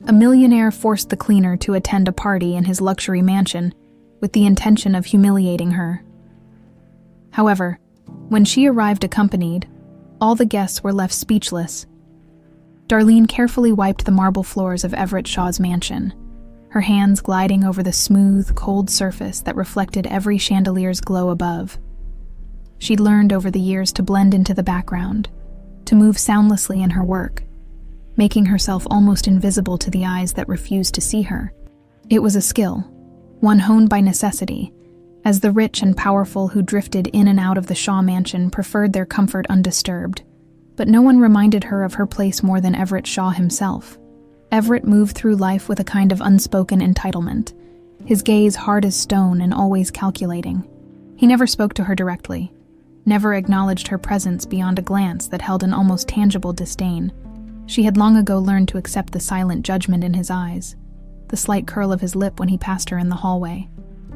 A millionaire forced the cleaner to attend a party in his luxury mansion with the intention of humiliating her. However, when she arrived accompanied, all the guests were left speechless. Darlene carefully wiped the marble floors of Everett Shaw's mansion, her hands gliding over the smooth, cold surface that reflected every chandelier's glow above. She'd learned over the years to blend into the background, to move soundlessly in her work, making herself almost invisible to the eyes that refused to see her. It was a skill, one honed by necessity, as the rich and powerful who drifted in and out of the Shaw mansion preferred their comfort undisturbed. But no one reminded her of her place more than Everett Shaw himself. Everett moved through life with a kind of unspoken entitlement, his gaze hard as stone and always calculating. He never spoke to her directly, never acknowledged her presence beyond a glance that held an almost tangible disdain. She had long ago learned to accept the silent judgment in his eyes, the slight curl of his lip when he passed her in the hallway,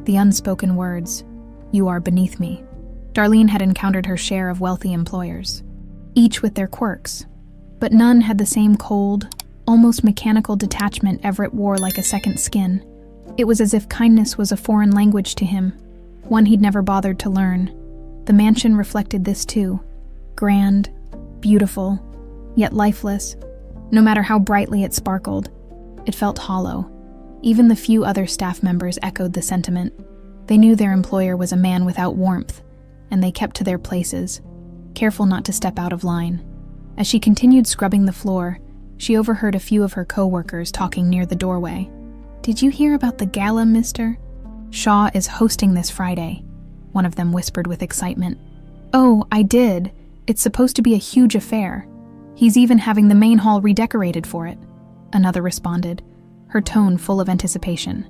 the unspoken words, "You are beneath me." Darlene had encountered her share of wealthy employers, each with their quirks, but none had the same cold, almost mechanical detachment Everett wore like a second skin. It was as if kindness was a foreign language to him, one he'd never bothered to learn. The mansion reflected this too, grand, beautiful, yet lifeless. No matter how brightly it sparkled, it felt hollow. Even the few other staff members echoed the sentiment. They knew their employer was a man without warmth, and they kept to their places, careful not to step out of line. As she continued scrubbing the floor, she overheard a few of her co-workers talking near the doorway. "Did you hear about the gala, mister? Shaw is hosting this Friday," one of them whispered with excitement. "Oh, I did. It's supposed to be a huge affair. He's even having the main hall redecorated for it," another responded, her tone full of anticipation.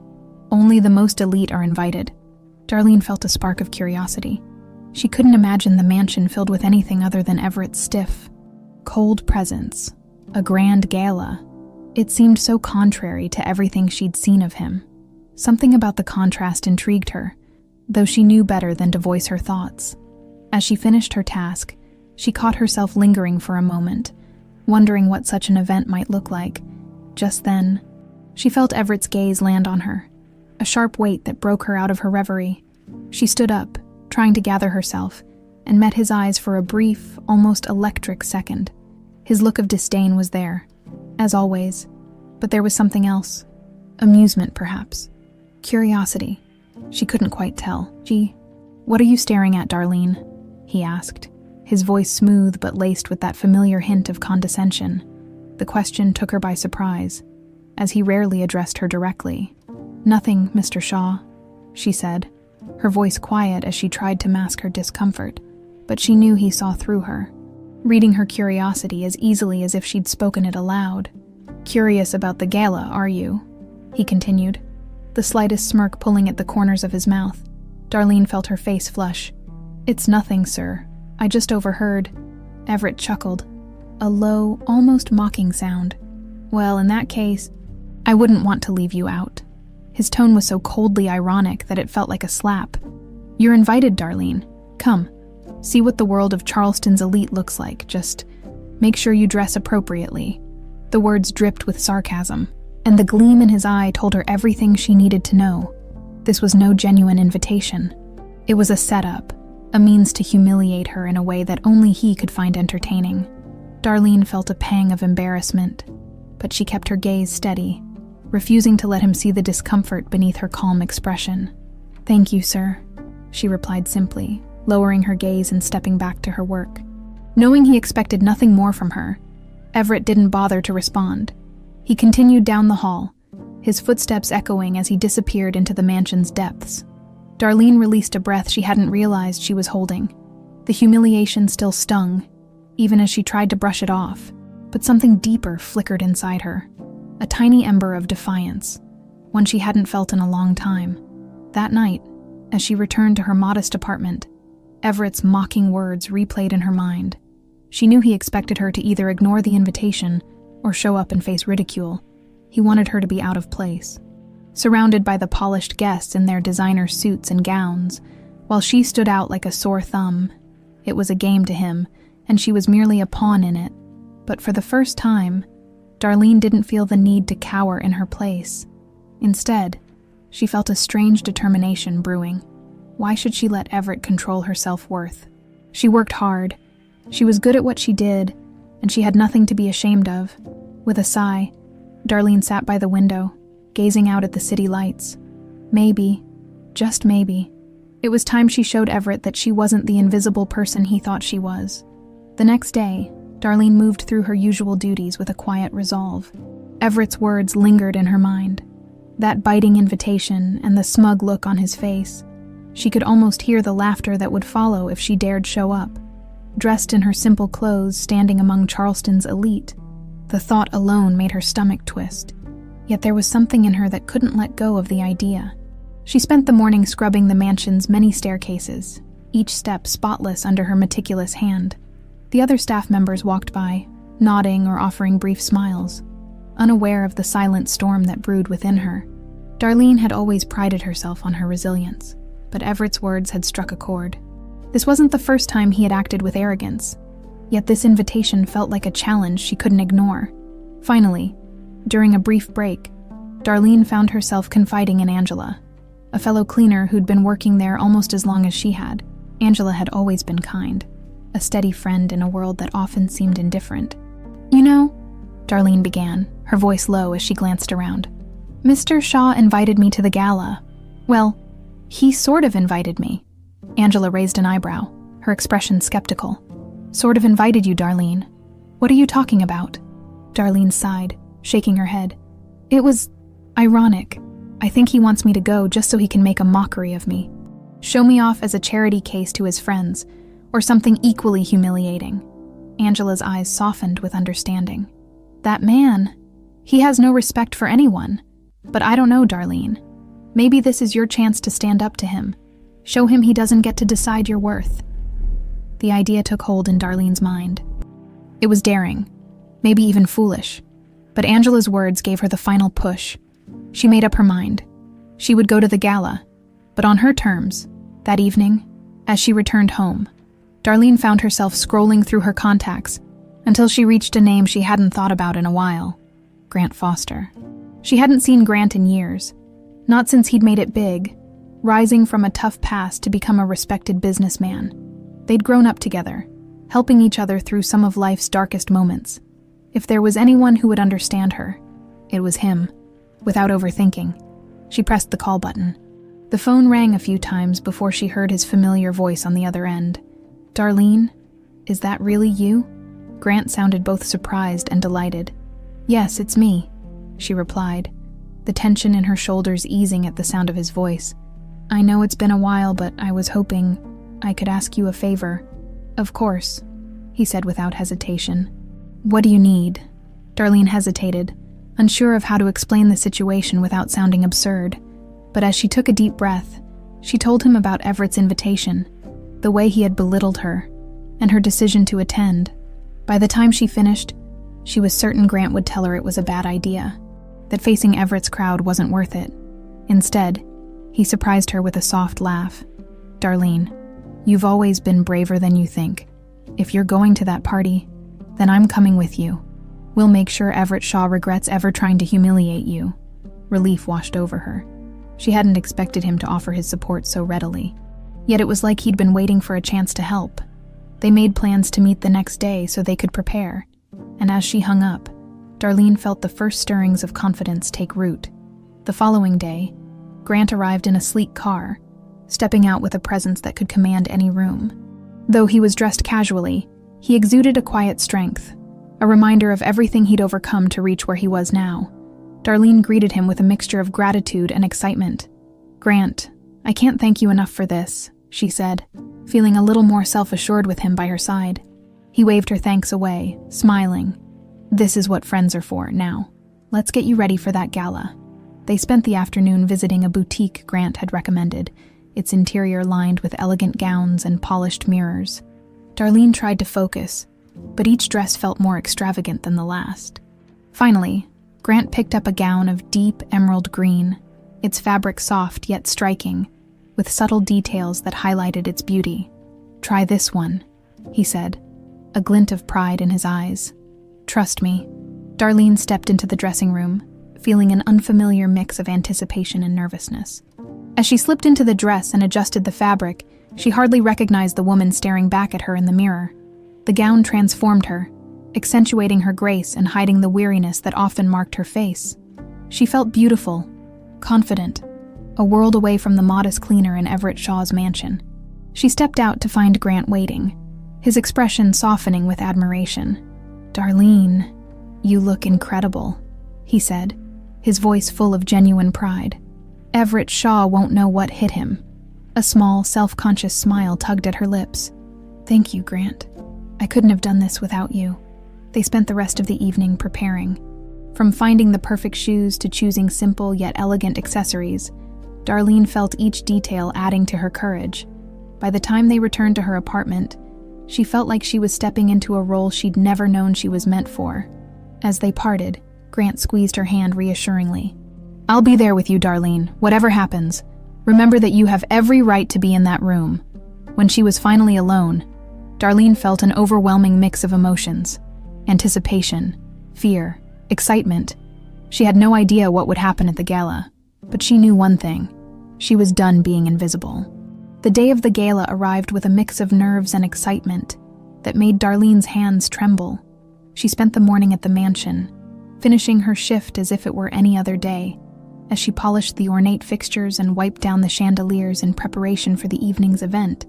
"Only the most elite are invited." Darlene felt a spark of curiosity. She couldn't imagine the mansion filled with anything other than Everett's stiff, cold presence. A grand gala. It seemed so contrary to everything she'd seen of him. Something about the contrast intrigued her, though she knew better than to voice her thoughts. As she finished her task, she caught herself lingering for a moment, wondering what such an event might look like. Just then, she felt Everett's gaze land on her, a sharp weight that broke her out of her reverie. She stood up, trying to gather herself, and met his eyes for a brief, almost electric second. His look of disdain was there, as always, but there was something else. Amusement, perhaps. Curiosity. She couldn't quite tell. "What are you staring at, Darlene?" he asked, his voice smooth but laced with that familiar hint of condescension. The question took her by surprise, as he rarely addressed her directly. "Nothing, Mr. Shaw," she said, her voice quiet as she tried to mask her discomfort, but she knew he saw through her, reading her curiosity as easily as if she'd spoken it aloud. "Curious about the gala, are you?" he continued, the slightest smirk pulling at the corners of his mouth. Darlene felt her face flush. "It's nothing, sir. I just overheard." Everett chuckled, a low, almost mocking sound. "Well, in that case, I wouldn't want to leave you out." His tone was so coldly ironic that it felt like a slap. "You're invited, Darlene. Come, see what the world of Charleston's elite looks like. Just make sure you dress appropriately." The words dripped with sarcasm, and the gleam in his eye told her everything she needed to know. This was no genuine invitation. It was a setup, a means to humiliate her in a way that only he could find entertaining. Darlene felt a pang of embarrassment, but she kept her gaze steady, refusing to let him see the discomfort beneath her calm expression. "Thank you, sir," she replied simply, lowering her gaze and stepping back to her work. Knowing he expected nothing more from her, Everett didn't bother to respond. He continued down the hall, his footsteps echoing as he disappeared into the mansion's depths. Darlene released a breath she hadn't realized she was holding. The humiliation still stung, even as she tried to brush it off, but something deeper flickered inside her. A tiny ember of defiance, one she hadn't felt in a long time. That night, as she returned to her modest apartment, Everett's mocking words replayed in her mind. She knew he expected her to either ignore the invitation or show up and face ridicule. He wanted her to be out of place, surrounded by the polished guests in their designer suits and gowns, while she stood out like a sore thumb. It was a game to him, and she was merely a pawn in it. But for the first time, Darlene didn't feel the need to cower in her place. Instead, she felt a strange determination brewing. Why should she let Everett control her self-worth? She worked hard. She was good at what she did, and she had nothing to be ashamed of. With a sigh, Darlene sat by the window, gazing out at the city lights. Maybe, just maybe, it was time she showed Everett that she wasn't the invisible person he thought she was. The next day, Darlene moved through her usual duties with a quiet resolve. Everett's words lingered in her mind. That biting invitation and the smug look on his face. She could almost hear the laughter that would follow if she dared show up. Dressed in her simple clothes, standing among Charleston's elite. The thought alone made her stomach twist. Yet there was something in her that couldn't let go of the idea. She spent the morning scrubbing the mansion's many staircases, each step spotless under her meticulous hand. The other staff members walked by, nodding or offering brief smiles, unaware of the silent storm that brewed within her. Darlene had always prided herself on her resilience, but Everett's words had struck a chord. This wasn't the first time he had acted with arrogance, yet this invitation felt like a challenge she couldn't ignore. Finally, during a brief break, Darlene found herself confiding in Angela, a fellow cleaner who'd been working there almost as long as she had. Angela had always been kind, a steady friend in a world that often seemed indifferent. "You know," Darlene began, her voice low as she glanced around. "Mr. Shaw invited me to the gala. Well, he sort of invited me." Angela raised an eyebrow, her expression skeptical. "Sort of invited you, Darlene. What are you talking about?" Darlene sighed, shaking her head. "It was ironic. I think he wants me to go just so he can make a mockery of me. Show me off as a charity case to his friends, or something equally humiliating." Angela's eyes softened with understanding. "That man, he has no respect for anyone. But I don't know, Darlene. Maybe this is your chance to stand up to him. Show him he doesn't get to decide your worth." The idea took hold in Darlene's mind. It was daring, maybe even foolish, but Angela's words gave her the final push. She made up her mind. She would go to the gala, but on her terms. That evening, as she returned home, Darlene found herself scrolling through her contacts until she reached a name she hadn't thought about in a while: Grant Foster. She hadn't seen Grant in years, not since he'd made it big, rising from a tough past to become a respected businessman. They'd grown up together, helping each other through some of life's darkest moments. If there was anyone who would understand her, it was him. Without overthinking, she pressed the call button. The phone rang a few times before she heard his familiar voice on the other end. "Darlene, is that really you?" Grant sounded both surprised and delighted. "Yes, it's me," she replied, the tension in her shoulders easing at the sound of his voice. "I know it's been a while, but I was hoping I could ask you a favor." "Of course," he said without hesitation. "What do you need?" Darlene hesitated, unsure of how to explain the situation without sounding absurd. But as she took a deep breath, she told him about Everett's invitation, the way he had belittled her, and her decision to attend. By the time she finished, she was certain Grant would tell her it was a bad idea, that facing Everett's crowd wasn't worth it. Instead, he surprised her with a soft laugh. "Darlene, you've always been braver than you think. If you're going to that party, then I'm coming with you. We'll make sure Everett Shaw regrets ever trying to humiliate you." Relief washed over her. She hadn't expected him to offer his support so readily. Yet it was like he'd been waiting for a chance to help. They made plans to meet the next day so they could prepare, and as she hung up, Darlene felt the first stirrings of confidence take root. The following day, Grant arrived in a sleek car, stepping out with a presence that could command any room. Though he was dressed casually, he exuded a quiet strength, a reminder of everything he'd overcome to reach where he was now. Darlene greeted him with a mixture of gratitude and excitement. "Grant, I can't thank you enough for this," she said, feeling a little more self-assured with him by her side. He waved her thanks away, smiling. "This is what friends are for. Now, let's get you ready for that gala." They spent the afternoon visiting a boutique Grant had recommended, its interior lined with elegant gowns and polished mirrors. Darlene tried to focus, but each dress felt more extravagant than the last. Finally, Grant picked up a gown of deep emerald green, its fabric soft yet striking, with subtle details that highlighted its beauty. "Try this one," he said, a glint of pride in his eyes. "Trust me, Darlene stepped into the dressing room, feeling an unfamiliar mix of anticipation and nervousness. As she slipped into the dress and adjusted the fabric, she hardly recognized the woman staring back at her in the mirror. The gown transformed her, accentuating her grace and hiding the weariness that often marked her face. She felt beautiful, confident, a world away from the modest cleaner in Everett Shaw's mansion. She stepped out to find Grant waiting, his expression softening with admiration. "Darlene, you look incredible," he said, his voice full of genuine pride. Everett Shaw won't know what hit him. A small, self-conscious smile tugged at her lips. "Thank you, Grant. I couldn't have done this without you." They spent the rest of the evening preparing. From finding the perfect shoes to choosing simple yet elegant accessories, Darlene felt each detail adding to her courage. By the time they returned to her apartment, she felt like she was stepping into a role she'd never known she was meant for. As they parted, Grant squeezed her hand reassuringly. "I'll be there with you, Darlene, whatever happens. Remember that you have every right to be in that room." When she was finally alone, Darlene felt an overwhelming mix of emotions: anticipation, fear, excitement. She had no idea what would happen at the gala, but she knew one thing: she was done being invisible. The day of the gala arrived with a mix of nerves and excitement that made Darlene's hands tremble. She spent the morning at the mansion, finishing her shift as if it were any other day. As she polished the ornate fixtures and wiped down the chandeliers in preparation for the evening's event,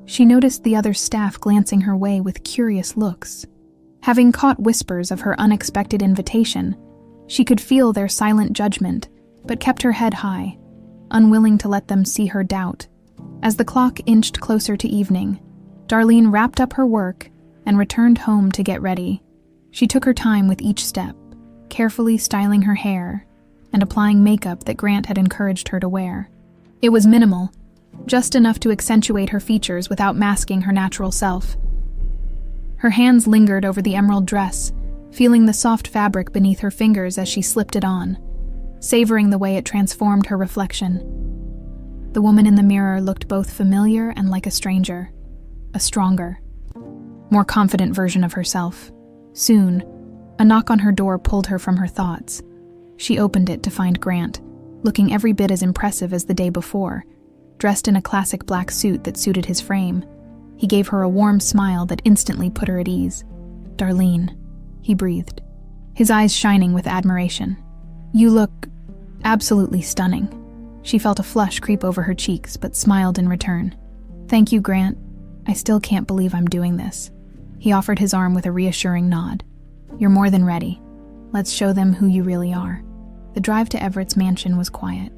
she noticed the other staff glancing her way with curious looks. Having caught whispers of her unexpected invitation, she could feel their silent judgment, but kept her head high, unwilling to let them see her doubt. As the clock inched closer to evening, Darlene wrapped up her work and returned home to get ready. She took her time with each step, carefully styling her hair and applying makeup that Grant had encouraged her to wear. It was minimal, just enough to accentuate her features without masking her natural self. Her hands lingered over the emerald dress, feeling the soft fabric beneath her fingers as she slipped it on, savoring the way it transformed her reflection. The woman in the mirror looked both familiar and like a stranger, a stronger, more confident version of herself. Soon, a knock on her door pulled her from her thoughts. She opened it to find Grant, looking every bit as impressive as the day before, dressed in a classic black suit that suited his frame. He gave her a warm smile that instantly put her at ease. "Darlene," he breathed, his eyes shining with admiration. "You look absolutely stunning." She felt a flush creep over her cheeks, but smiled in return. "Thank you, Grant. I still can't believe I'm doing this." He offered his arm with a reassuring nod. "You're more than ready. Let's show them who you really are." The drive to Everett's mansion was quiet,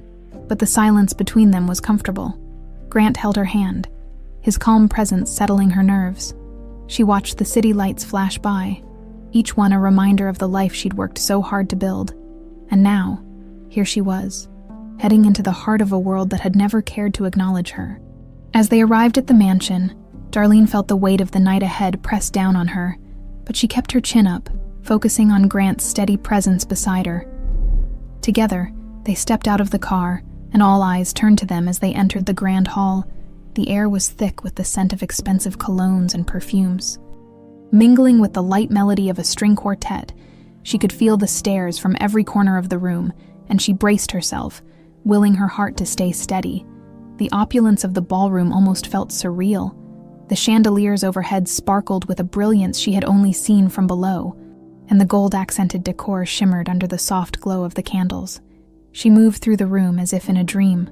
but the silence between them was comfortable. Grant held her hand, his calm presence settling her nerves. She watched the city lights flash by, each one a reminder of the life she'd worked so hard to build. And now, here she was, heading into the heart of a world that had never cared to acknowledge her. As they arrived at the mansion, Darlene felt the weight of the night ahead press down on her, but she kept her chin up, focusing on Grant's steady presence beside her. Together, they stepped out of the car, and all eyes turned to them as they entered the grand hall. The air was thick with the scent of expensive colognes and perfumes. Mingling with the light melody of a string quartet, she could feel the stares from every corner of the room, and she braced herself, willing her heart to stay steady. The opulence of the ballroom almost felt surreal. The chandeliers overhead sparkled with a brilliance she had only seen from below, and the gold-accented decor shimmered under the soft glow of the candles. She moved through the room as if in a dream,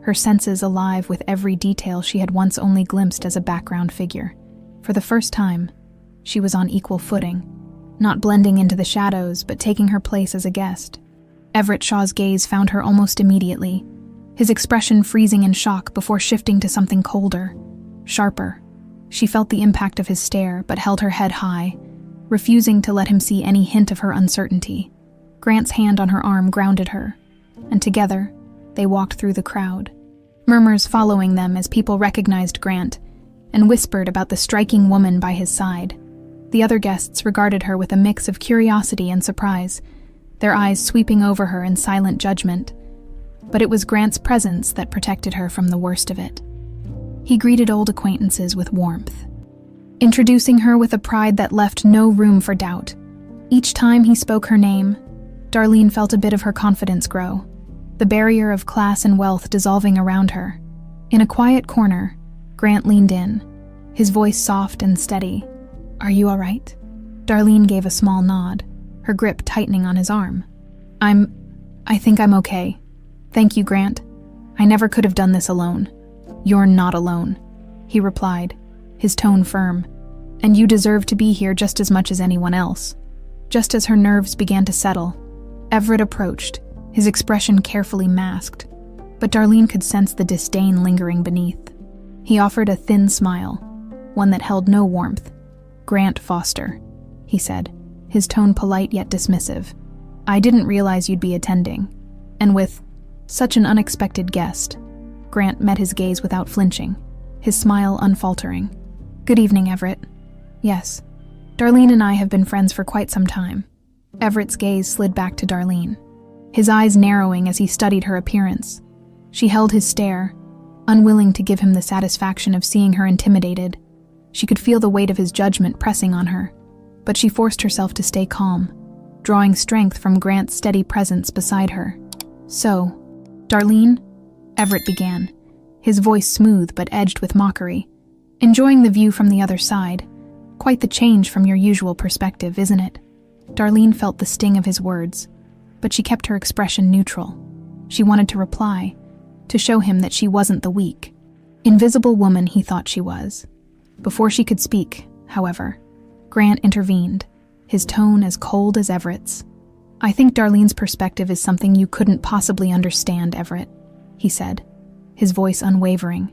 her senses alive with every detail she had once only glimpsed as a background figure. For the first time, she was on equal footing, not blending into the shadows, but taking her place as a guest. Everett Shaw's gaze found her almost immediately, his expression freezing in shock before shifting to something colder, sharper. She felt the impact of his stare, but held her head high, refusing to let him see any hint of her uncertainty. Grant's hand on her arm grounded her, and together, they walked through the crowd, murmurs following them as people recognized Grant and whispered about the striking woman by his side. The other guests regarded her with a mix of curiosity and surprise, their eyes sweeping over her in silent judgment. But it was Grant's presence that protected her from the worst of it. He greeted old acquaintances with warmth, introducing her with a pride that left no room for doubt. Each time he spoke her name, Darlene felt a bit of her confidence grow, the barrier of class and wealth dissolving around her. In a quiet corner, Grant leaned in, his voice soft and steady. "Are you all right?" Darlene gave a small nod, her grip tightening on his arm. I think I'm okay. Thank you, Grant. I never could have done this alone." "You're not alone," he replied, his tone firm. "And you deserve to be here just as much as anyone else." Just as her nerves began to settle, Everett approached, his expression carefully masked, but Darlene could sense the disdain lingering beneath. He offered a thin smile, one that held no warmth. "Grant Foster," he said, his tone polite yet dismissive. "I didn't realize you'd be attending." And with such an unexpected guest, Grant met his gaze without flinching, his smile unfaltering. "Good evening, Everett." "Yes. Darlene and I have been friends for quite some time." Everett's gaze slid back to Darlene, his eyes narrowing as he studied her appearance. She held his stare, unwilling to give him the satisfaction of seeing her intimidated. She could feel the weight of his judgment pressing on her, but she forced herself to stay calm, drawing strength from Grant's steady presence beside her. "So, Darlene," Everett began, his voice smooth but edged with mockery, "enjoying the view from the other side. Quite the change from your usual perspective, isn't it?" Darlene felt the sting of his words, but she kept her expression neutral. She wanted to reply, to show him that she wasn't the weak, invisible woman he thought she was. Before she could speak, however, Grant intervened, his tone as cold as Everett's. "I think Darlene's perspective is something you couldn't possibly understand, Everett," he said, his voice unwavering.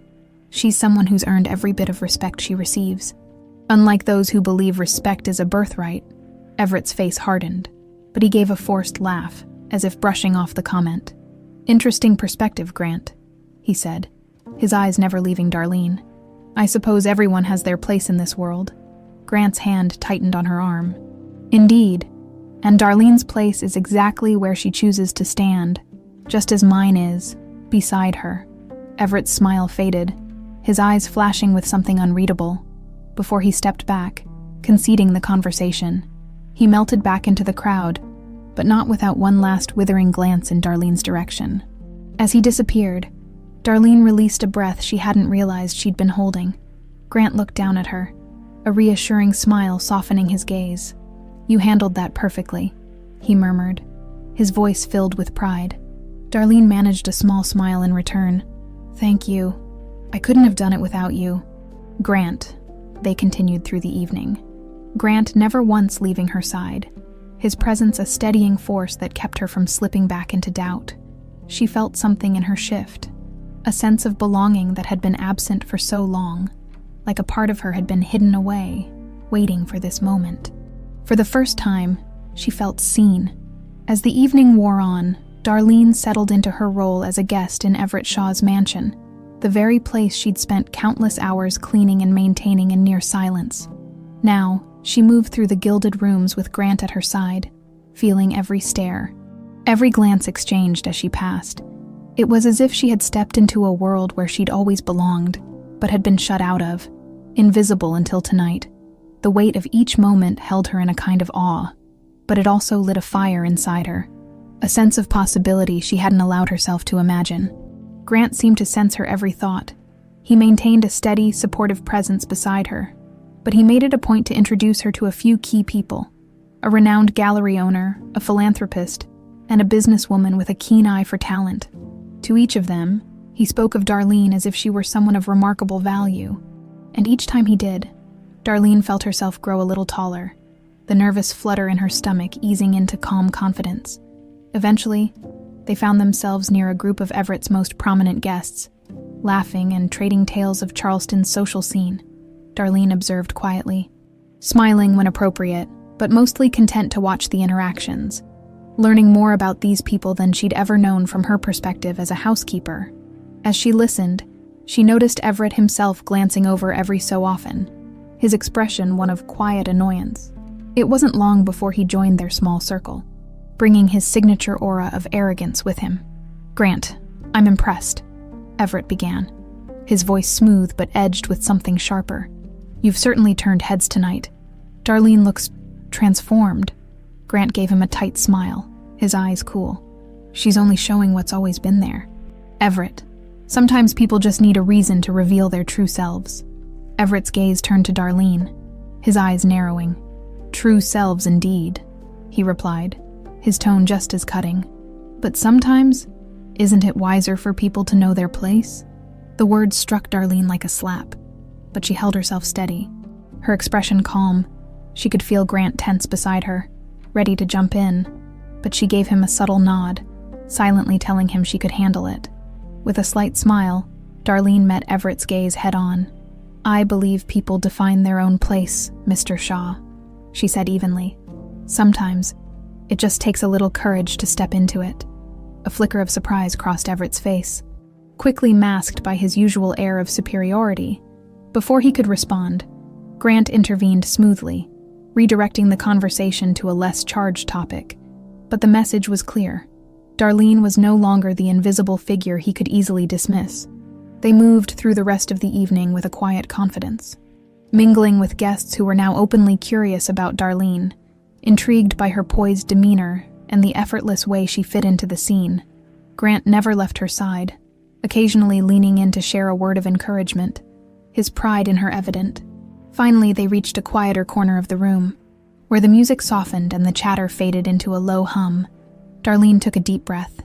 "She's someone who's earned every bit of respect she receives. Unlike those who believe respect is a birthright." Everett's face hardened, but he gave a forced laugh, as if brushing off the comment. "Interesting perspective, Grant," he said, his eyes never leaving Darlene. "I suppose everyone has their place in this world." Grant's hand tightened on her arm. "Indeed, and Darlene's place is exactly where she chooses to stand, just as mine is, beside her." Everett's smile faded, his eyes flashing with something unreadable. Before he stepped back, conceding the conversation, he melted back into the crowd, but not without one last withering glance in Darlene's direction. As he disappeared, Darlene released a breath she hadn't realized she'd been holding. Grant looked down at her, a reassuring smile softening his gaze. "You handled that perfectly," he murmured, his voice filled with pride. Darlene managed a small smile in return. "Thank you. I couldn't have done it without you." "Grant," they continued through the evening, Grant never once leaving her side, his presence a steadying force that kept her from slipping back into doubt. She felt something in her shift, a sense of belonging that had been absent for so long, like a part of her had been hidden away, waiting for this moment. For the first time, she felt seen. As the evening wore on, Darlene settled into her role as a guest in Everett Shaw's mansion, the very place she'd spent countless hours cleaning and maintaining in near silence. Now, she moved through the gilded rooms with Grant at her side, feeling every stare, every glance exchanged as she passed. It was as if she had stepped into a world where she'd always belonged, but had been shut out of, invisible until tonight. The weight of each moment held her in a kind of awe, but it also lit a fire inside her, a sense of possibility she hadn't allowed herself to imagine. Grant seemed to sense her every thought. He maintained a steady, supportive presence beside her, but he made it a point to introduce her to a few key people: a renowned gallery owner, a philanthropist, and a businesswoman with a keen eye for talent. To each of them, he spoke of Darlene as if she were someone of remarkable value, and each time he did, Darlene felt herself grow a little taller, the nervous flutter in her stomach easing into calm confidence. Eventually, they found themselves near a group of Everett's most prominent guests, laughing and trading tales of Charleston's social scene. Darlene observed quietly, smiling when appropriate, but mostly content to watch the interactions, learning more about these people than she'd ever known from her perspective as a housekeeper. As she listened, she noticed Everett himself glancing over every so often, his expression one of quiet annoyance. It wasn't long before he joined their small circle, bringing his signature aura of arrogance with him. "Grant, I'm impressed," Everett began, his voice smooth but edged with something sharper. "You've certainly turned heads tonight. Darlene looks transformed." Grant gave him a tight smile, his eyes cool. She's only showing what's always been there. Everett. Sometimes people just need a reason to reveal their true selves. Everett's gaze turned to Darlene, his eyes narrowing. True selves indeed, he replied, his tone just as cutting. But sometimes, isn't it wiser for people to know their place? The words struck Darlene like a slap, but she held herself steady, her expression calm. She could feel Grant tense beside her, ready to jump in, but she gave him a subtle nod, silently telling him she could handle it. With a slight smile, Darlene met Everett's gaze head-on. I believe people define their own place, Mr. Shaw, she said evenly. Sometimes, it just takes a little courage to step into it. A flicker of surprise crossed Everett's face, quickly masked by his usual air of superiority. Before he could respond, Grant intervened smoothly, redirecting the conversation to a less charged topic. But the message was clear. Darlene was no longer the invisible figure he could easily dismiss. They moved through the rest of the evening with a quiet confidence, mingling with guests who were now openly curious about Darlene, intrigued by her poised demeanor and the effortless way she fit into the scene. Grant never left her side, occasionally leaning in to share a word of encouragement, his pride in her evident. Finally, they reached a quieter corner of the room, where the music softened and the chatter faded into a low hum. Darlene took a deep breath,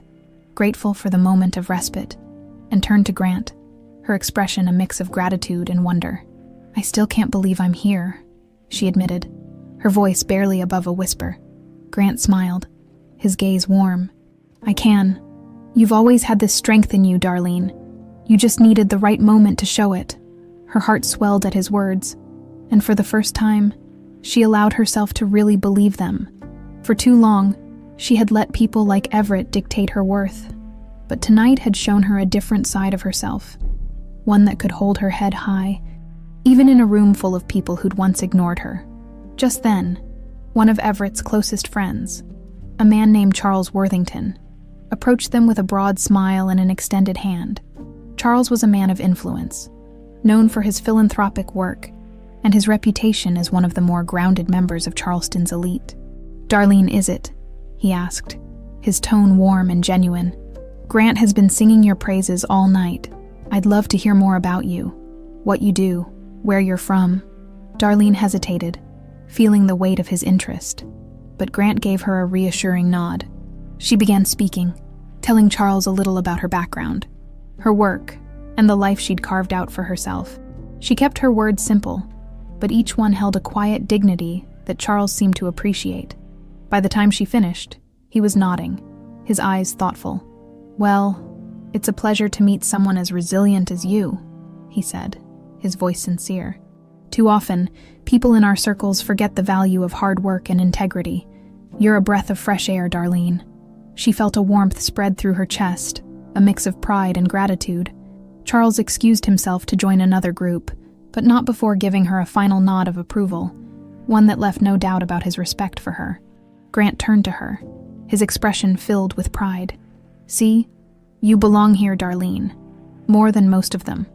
grateful for the moment of respite, and turned to Grant, her expression a mix of gratitude and wonder. I still can't believe I'm here, she admitted, her voice barely above a whisper. Grant smiled, his gaze warm. I can. You've always had this strength in you, Darlene. You just needed the right moment to show it. Her heart swelled at his words, and for the first time, she allowed herself to really believe them. For too long, she had let people like Everett dictate her worth, but tonight had shown her a different side of herself, one that could hold her head high, even in a room full of people who'd once ignored her. Just then, one of Everett's closest friends, a man named Charles Worthington, approached them with a broad smile and an extended hand. Charles was a man of influence, known for his philanthropic work, and his reputation as one of the more grounded members of Charleston's elite. Darlene, is it? He asked, his tone warm and genuine. Grant has been singing your praises all night. I'd love to hear more about you, what you do, where you're from. Darlene hesitated, feeling the weight of his interest, but Grant gave her a reassuring nod. She began speaking, telling Charles a little about her background, her work, and the life she'd carved out for herself. She kept her words simple, but each one held a quiet dignity that Charles seemed to appreciate. By the time she finished, he was nodding, his eyes thoughtful. Well, it's a pleasure to meet someone as resilient as you, he said, his voice sincere. Too often, people in our circles forget the value of hard work and integrity. You're a breath of fresh air, Darlene. She felt a warmth spread through her chest, a mix of pride and gratitude. Charles excused himself to join another group, but not before giving her a final nod of approval, one that left no doubt about his respect for her. Grant turned to her, his expression filled with pride. See, you belong here, Darlene. More than most of them.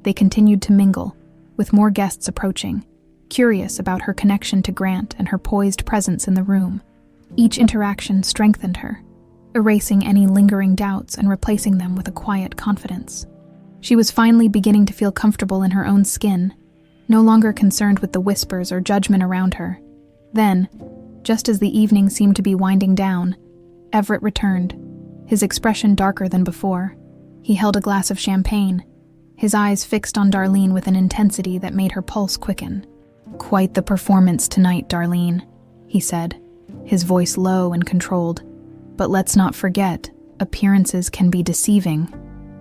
They continued to mingle, with more guests approaching, curious about her connection to Grant and her poised presence in the room. Each interaction strengthened her, erasing any lingering doubts and replacing them with a quiet confidence. She was finally beginning to feel comfortable in her own skin, no longer concerned with the whispers or judgment around her. Then, just as the evening seemed to be winding down, Everett returned, his expression darker than before. He held a glass of champagne, his eyes fixed on Darlene with an intensity that made her pulse quicken. Quite the performance tonight, Darlene, he said, his voice low and controlled. But let's not forget, appearances can be deceiving.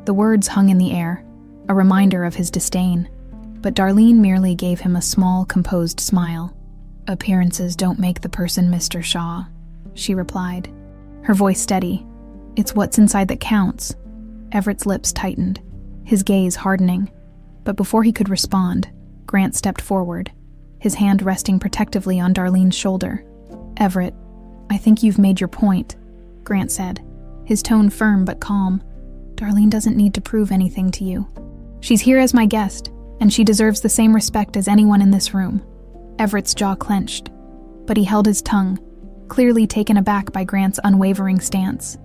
The words hung in the air, a reminder of his disdain, but Darlene merely gave him a small, composed smile. Appearances don't make the person, Mr. Shaw, she replied, her voice steady. It's what's inside that counts. Everett's lips tightened, his gaze hardening, but before he could respond, Grant stepped forward, his hand resting protectively on Darlene's shoulder. Everett, I think you've made your point, Grant said, his tone firm but calm. Darlene doesn't need to prove anything to you. She's here as my guest, and she deserves the same respect as anyone in this room. Everett's jaw clenched, but he held his tongue, clearly taken aback by Grant's unwavering stance.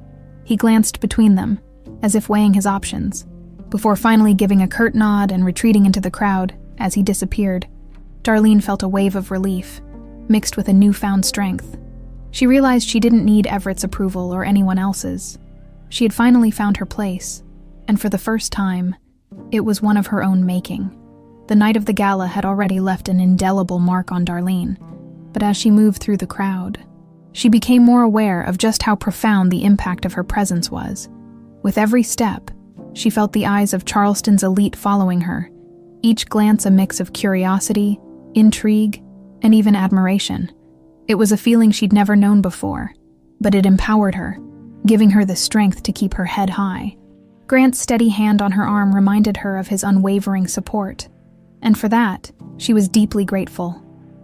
He glanced between them, as if weighing his options, before finally giving a curt nod and retreating into the crowd. As he disappeared, Darlene felt a wave of relief, mixed with a newfound strength. She realized she didn't need Everett's approval or anyone else's. She had finally found her place, and for the first time, it was one of her own making. The night of the gala had already left an indelible mark on Darlene, but as she moved through the crowd, she became more aware of just how profound the impact of her presence was. With every step, she felt the eyes of Charleston's elite following her, each glance a mix of curiosity, intrigue, and even admiration. It was a feeling she'd never known before, but it empowered her, giving her the strength to keep her head high. Grant's steady hand on her arm reminded her of his unwavering support, and for that, she was deeply grateful.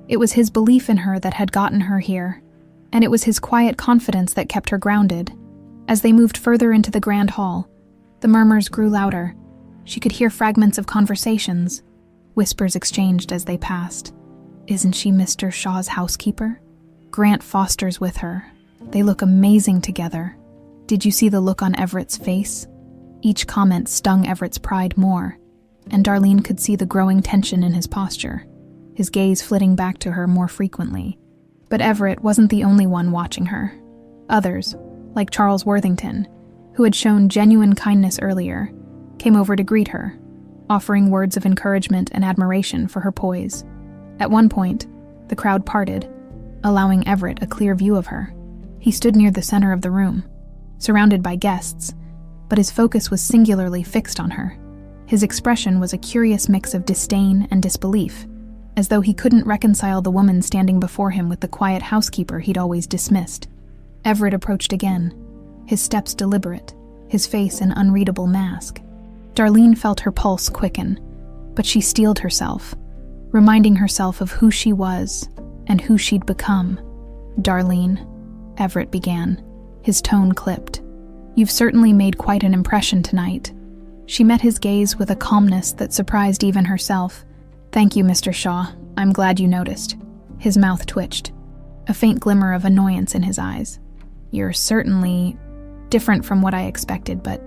It was his belief in her that had gotten her here, and it was his quiet confidence that kept her grounded. As they moved further into the grand hall, the murmurs grew louder. She could hear fragments of conversations, whispers exchanged as they passed. "Isn't she Mr. Shaw's housekeeper? Grant Foster's with her. They look amazing together. Did you see the look on Everett's face?" Each comment stung Everett's pride more, and Darlene could see the growing tension in his posture, his gaze flitting back to her more frequently. But Everett wasn't the only one watching her. Others, like Charles Worthington, who had shown genuine kindness earlier, came over to greet her, offering words of encouragement and admiration for her poise. At one point, the crowd parted, allowing Everett a clear view of her. He stood near the center of the room, surrounded by guests, but his focus was singularly fixed on her. His expression was a curious mix of disdain and disbelief, as though he couldn't reconcile the woman standing before him with the quiet housekeeper he'd always dismissed. Everett approached again, his steps deliberate, his face an unreadable mask. Darlene felt her pulse quicken, but she steeled herself, reminding herself of who she was and who she'd become. "Darlene," Everett began, his tone clipped. "You've certainly made quite an impression tonight." She met his gaze with a calmness that surprised even herself. "Thank you, Mr. Shaw. I'm glad you noticed." His mouth twitched, a faint glimmer of annoyance in his eyes. "You're certainly different from what I expected, but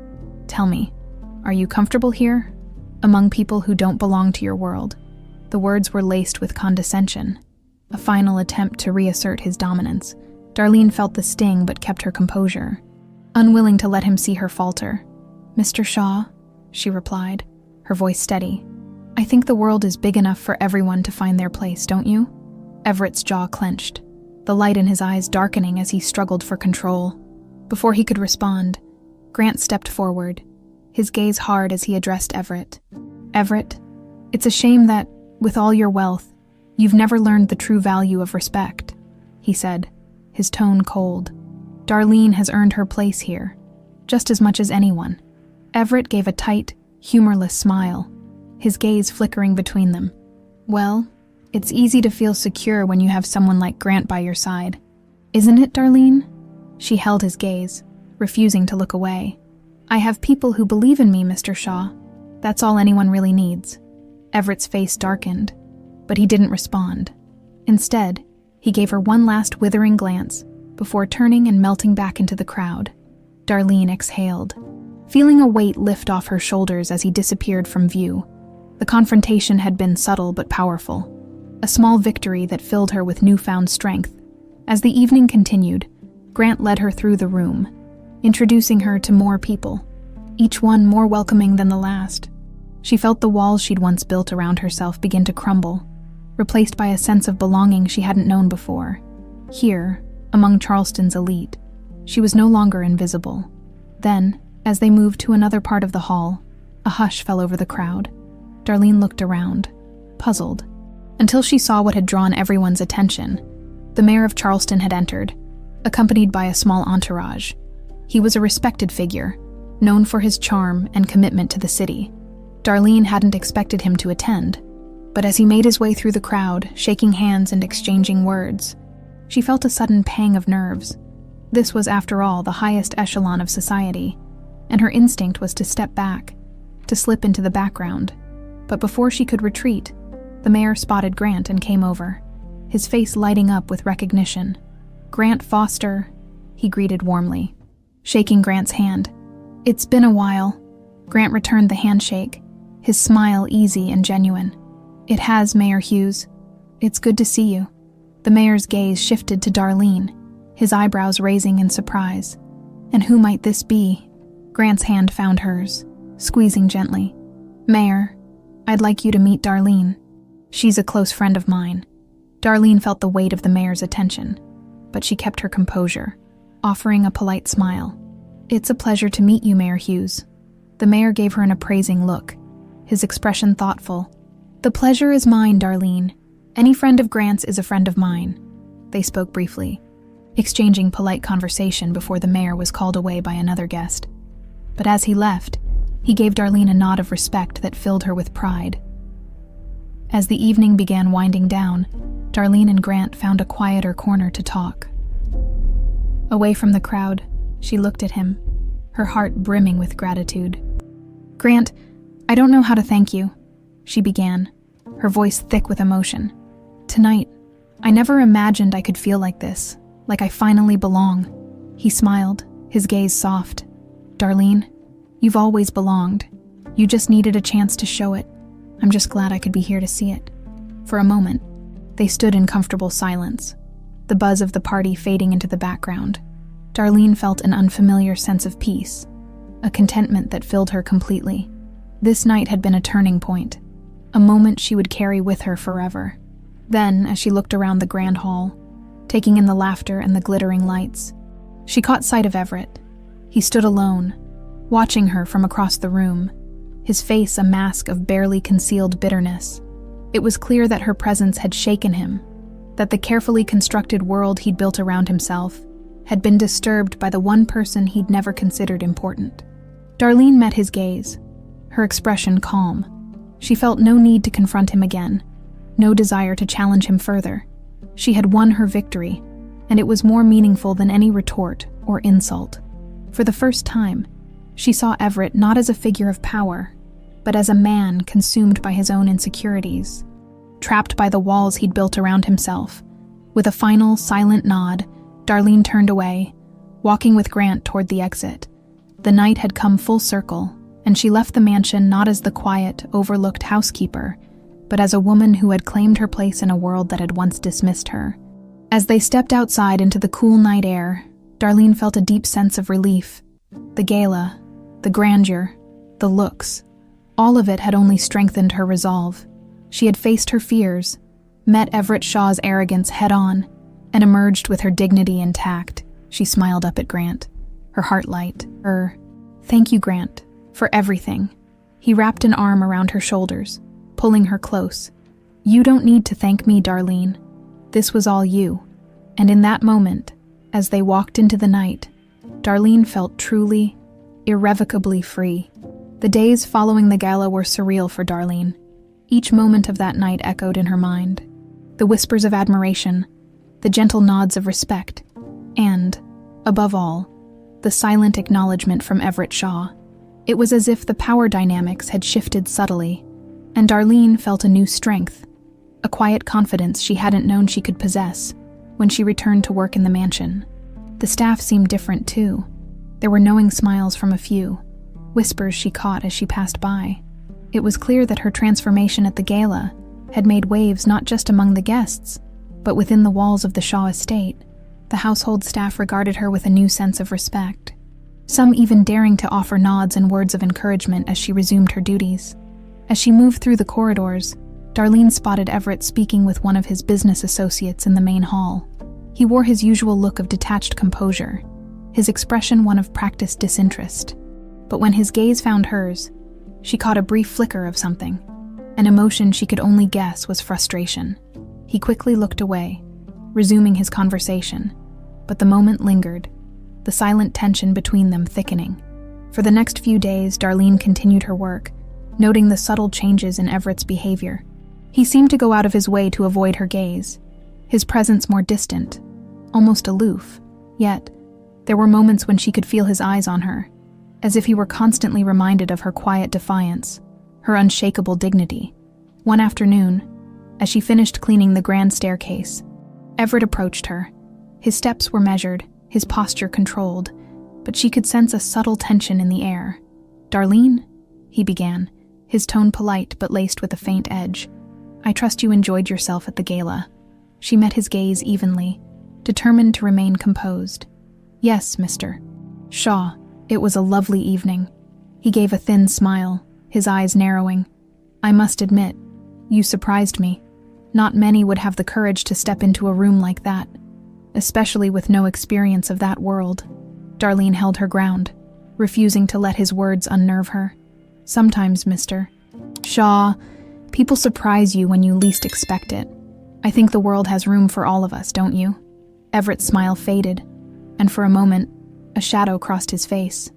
tell me, are you comfortable here, among people who don't belong to your world?" The words were laced with condescension, a final attempt to reassert his dominance. Darlene felt the sting but kept her composure, unwilling to let him see her falter. "Mr. Shaw," she replied, her voice steady, "I think the world is big enough for everyone to find their place, don't you?" Everett's jaw clenched, the light in his eyes darkening as he struggled for control. Before he could respond, Grant stepped forward, his gaze hard as he addressed Everett. "Everett, it's a shame that, with all your wealth, you've never learned the true value of respect," he said, his tone cold. "Darlene has earned her place here, just as much as anyone." Everett gave a tight, humorless smile, his gaze flickering between them. "Well, it's easy to feel secure when you have someone like Grant by your side. Isn't it, Darlene?" She held his gaze, refusing to look away. "I have people who believe in me, Mr. Shaw. That's all anyone really needs." Everett's face darkened, but he didn't respond. Instead, he gave her one last withering glance before turning and melting back into the crowd. Darlene exhaled, feeling a weight lift off her shoulders as he disappeared from view. The confrontation had been subtle but powerful, a small victory that filled her with newfound strength. As the evening continued, Grant led her through the room, introducing her to more people, each one more welcoming than the last. She felt the walls she'd once built around herself begin to crumble, replaced by a sense of belonging she hadn't known before. Here, among Charleston's elite, she was no longer invisible. Then, as they moved to another part of the hall, a hush fell over the crowd. Darlene looked around, puzzled, until she saw what had drawn everyone's attention. The mayor of Charleston had entered, accompanied by a small entourage. He was a respected figure, known for his charm and commitment to the city. Darlene hadn't expected him to attend, but as he made his way through the crowd, shaking hands and exchanging words, she felt a sudden pang of nerves. This was, after all, the highest echelon of society, and her instinct was to step back, to slip into the background. But before she could retreat, the mayor spotted Grant and came over, his face lighting up with recognition. Grant Foster, he greeted warmly, shaking Grant's hand. It's been a while. Grant returned the handshake, his smile easy and genuine. It has, Mayor Hughes. It's good to see you. The mayor's gaze shifted to Darlene, his eyebrows raising in surprise. And who might this be? Grant's hand found hers, squeezing gently. Mayor, I'd like you to meet Darlene. She's a close friend of mine. Darlene felt the weight of the mayor's attention, but she kept her composure, offering a polite smile. It's a pleasure to meet you, Mayor Hughes. The mayor gave her an appraising look, his expression thoughtful. The pleasure is mine, Darlene. Any friend of Grant's is a friend of mine. They spoke briefly, exchanging polite conversation before the mayor was called away by another guest. But as he left, he gave Darlene a nod of respect that filled her with pride. As the evening began winding down, Darlene and Grant found a quieter corner to talk. Away from the crowd, she looked at him, her heart brimming with gratitude. Grant, I don't know how to thank you, she began, her voice thick with emotion. Tonight, I never imagined I could feel like this, like I finally belong. He smiled, his gaze soft. Darlene, you've always belonged. You just needed a chance to show it. I'm just glad I could be here to see it. For a moment, they stood in comfortable silence, the buzz of the party fading into the background. Darlene felt an unfamiliar sense of peace, a contentment that filled her completely. This night had been a turning point, a moment she would carry with her forever. Then, as she looked around the grand hall, taking in the laughter and the glittering lights, she caught sight of Everett. He stood alone, watching her from across the room, his face a mask of barely concealed bitterness. It was clear that her presence had shaken him, that the carefully constructed world he'd built around himself had been disturbed by the one person he'd never considered important. Darlene met his gaze, her expression calm. She felt no need to confront him again, no desire to challenge him further. She had won her victory, and it was more meaningful than any retort or insult. For the first time, she saw Everett not as a figure of power, but as a man consumed by his own insecurities, trapped by the walls he'd built around himself. With a final, silent nod, Darlene turned away, walking with Grant toward the exit. The night had come full circle, and she left the mansion not as the quiet, overlooked housekeeper, but as a woman who had claimed her place in a world that had once dismissed her. As they stepped outside into the cool night air, Darlene felt a deep sense of relief. The gala, the grandeur, the looks, all of it had only strengthened her resolve. She had faced her fears, met Everett Shaw's arrogance head-on, and emerged with her dignity intact. She smiled up at Grant, her heart light. Thank you, Grant, for everything. He wrapped an arm around her shoulders, pulling her close. You don't need to thank me, Darlene. This was all you. And in that moment, as they walked into the night, Darlene felt truly, irrevocably free. The days following the gala were surreal for Darlene. Each moment of that night echoed in her mind. The whispers of admiration, the gentle nods of respect, and, above all, the silent acknowledgement from Everett Shaw. It was as if the power dynamics had shifted subtly, and Darlene felt a new strength, a quiet confidence she hadn't known she could possess when she returned to work in the mansion. The staff seemed different too. There were knowing smiles from a few, whispers she caught as she passed by. It was clear that her transformation at the gala had made waves not just among the guests, but within the walls of the Shaw estate. The household staff regarded her with a new sense of respect, some even daring to offer nods and words of encouragement as she resumed her duties. As she moved through the corridors, Darlene spotted Everett speaking with one of his business associates in the main hall. He wore his usual look of detached composure, his expression one of practiced disinterest. But when his gaze found hers, she caught a brief flicker of something. An emotion she could only guess was frustration. He quickly looked away, resuming his conversation, but the moment lingered, the silent tension between them thickening. For the next few days, Darlene continued her work, noting the subtle changes in Everett's behavior. He seemed to go out of his way to avoid her gaze, his presence more distant, almost aloof. Yet, there were moments when she could feel his eyes on her, as if he were constantly reminded of her quiet defiance, her unshakable dignity. One afternoon, as she finished cleaning the grand staircase, Everett approached her, His steps were measured, his posture controlled, but she could sense a subtle tension in the air. "Darlene?" he began, his tone polite but laced with a faint edge. "I trust you enjoyed yourself at the gala." She met his gaze evenly, determined to remain composed. "Yes, Mr. Shaw, it was a lovely evening." He gave a thin smile, his eyes narrowing. "I must admit, you surprised me. Not many would have the courage to step into a room like that, especially with no experience of that world." Darlene held her ground, refusing to let his words unnerve her. "Sometimes, Mr. Shaw, people surprise you when you least expect it. I think the world has room for all of us, don't you?" Everett's smile faded, and for a moment, a shadow crossed his face.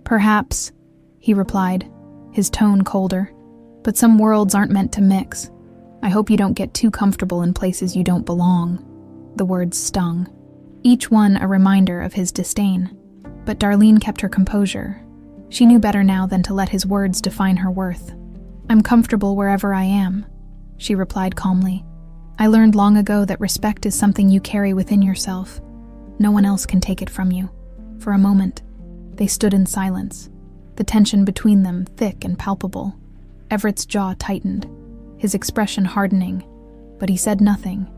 "Perhaps," he replied, his tone colder, "but some worlds aren't meant to mix. I hope you don't get too comfortable in places you don't belong." The words stung, each one a reminder of his disdain. But Darlene kept her composure. She knew better now than to let his words define her worth. "I'm comfortable wherever I am," she replied calmly. "I learned long ago that respect is something you carry within yourself. No one else can take it from you." For a moment, they stood in silence, the tension between them thick and palpable. Everett's jaw tightened, his expression hardening, but he said nothing.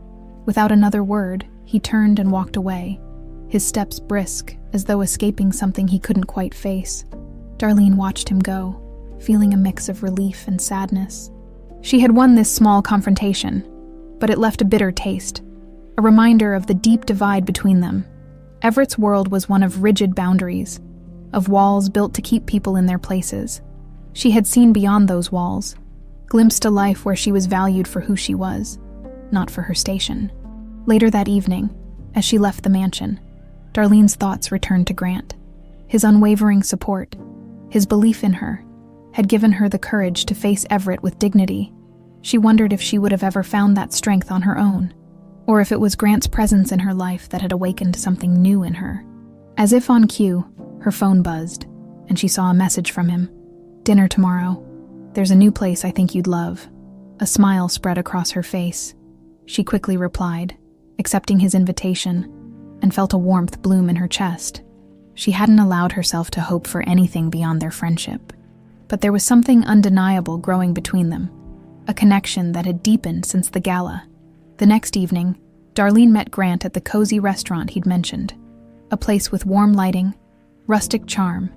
Without another word, he turned and walked away, his steps brisk, as though escaping something he couldn't quite face. Darlene watched him go, feeling a mix of relief and sadness. She had won this small confrontation, but it left a bitter taste, a reminder of the deep divide between them. Everett's world was one of rigid boundaries, of walls built to keep people in their places. She had seen beyond those walls, glimpsed a life where she was valued for who she was, not for her station. Later that evening, as she left the mansion, Darlene's thoughts returned to Grant. His unwavering support, his belief in her, had given her the courage to face Everett with dignity. She wondered if she would have ever found that strength on her own, or if it was Grant's presence in her life that had awakened something new in her. As if on cue, her phone buzzed, and she saw a message from him. "Dinner tomorrow. There's a new place I think you'd love." A smile spread across her face. She quickly replied, accepting his invitation, and felt a warmth bloom in her chest. She hadn't allowed herself to hope for anything beyond their friendship. But there was something undeniable growing between them, a connection that had deepened since the gala. The next evening, Darlene met Grant at the cozy restaurant he'd mentioned, a place with warm lighting, rustic charm,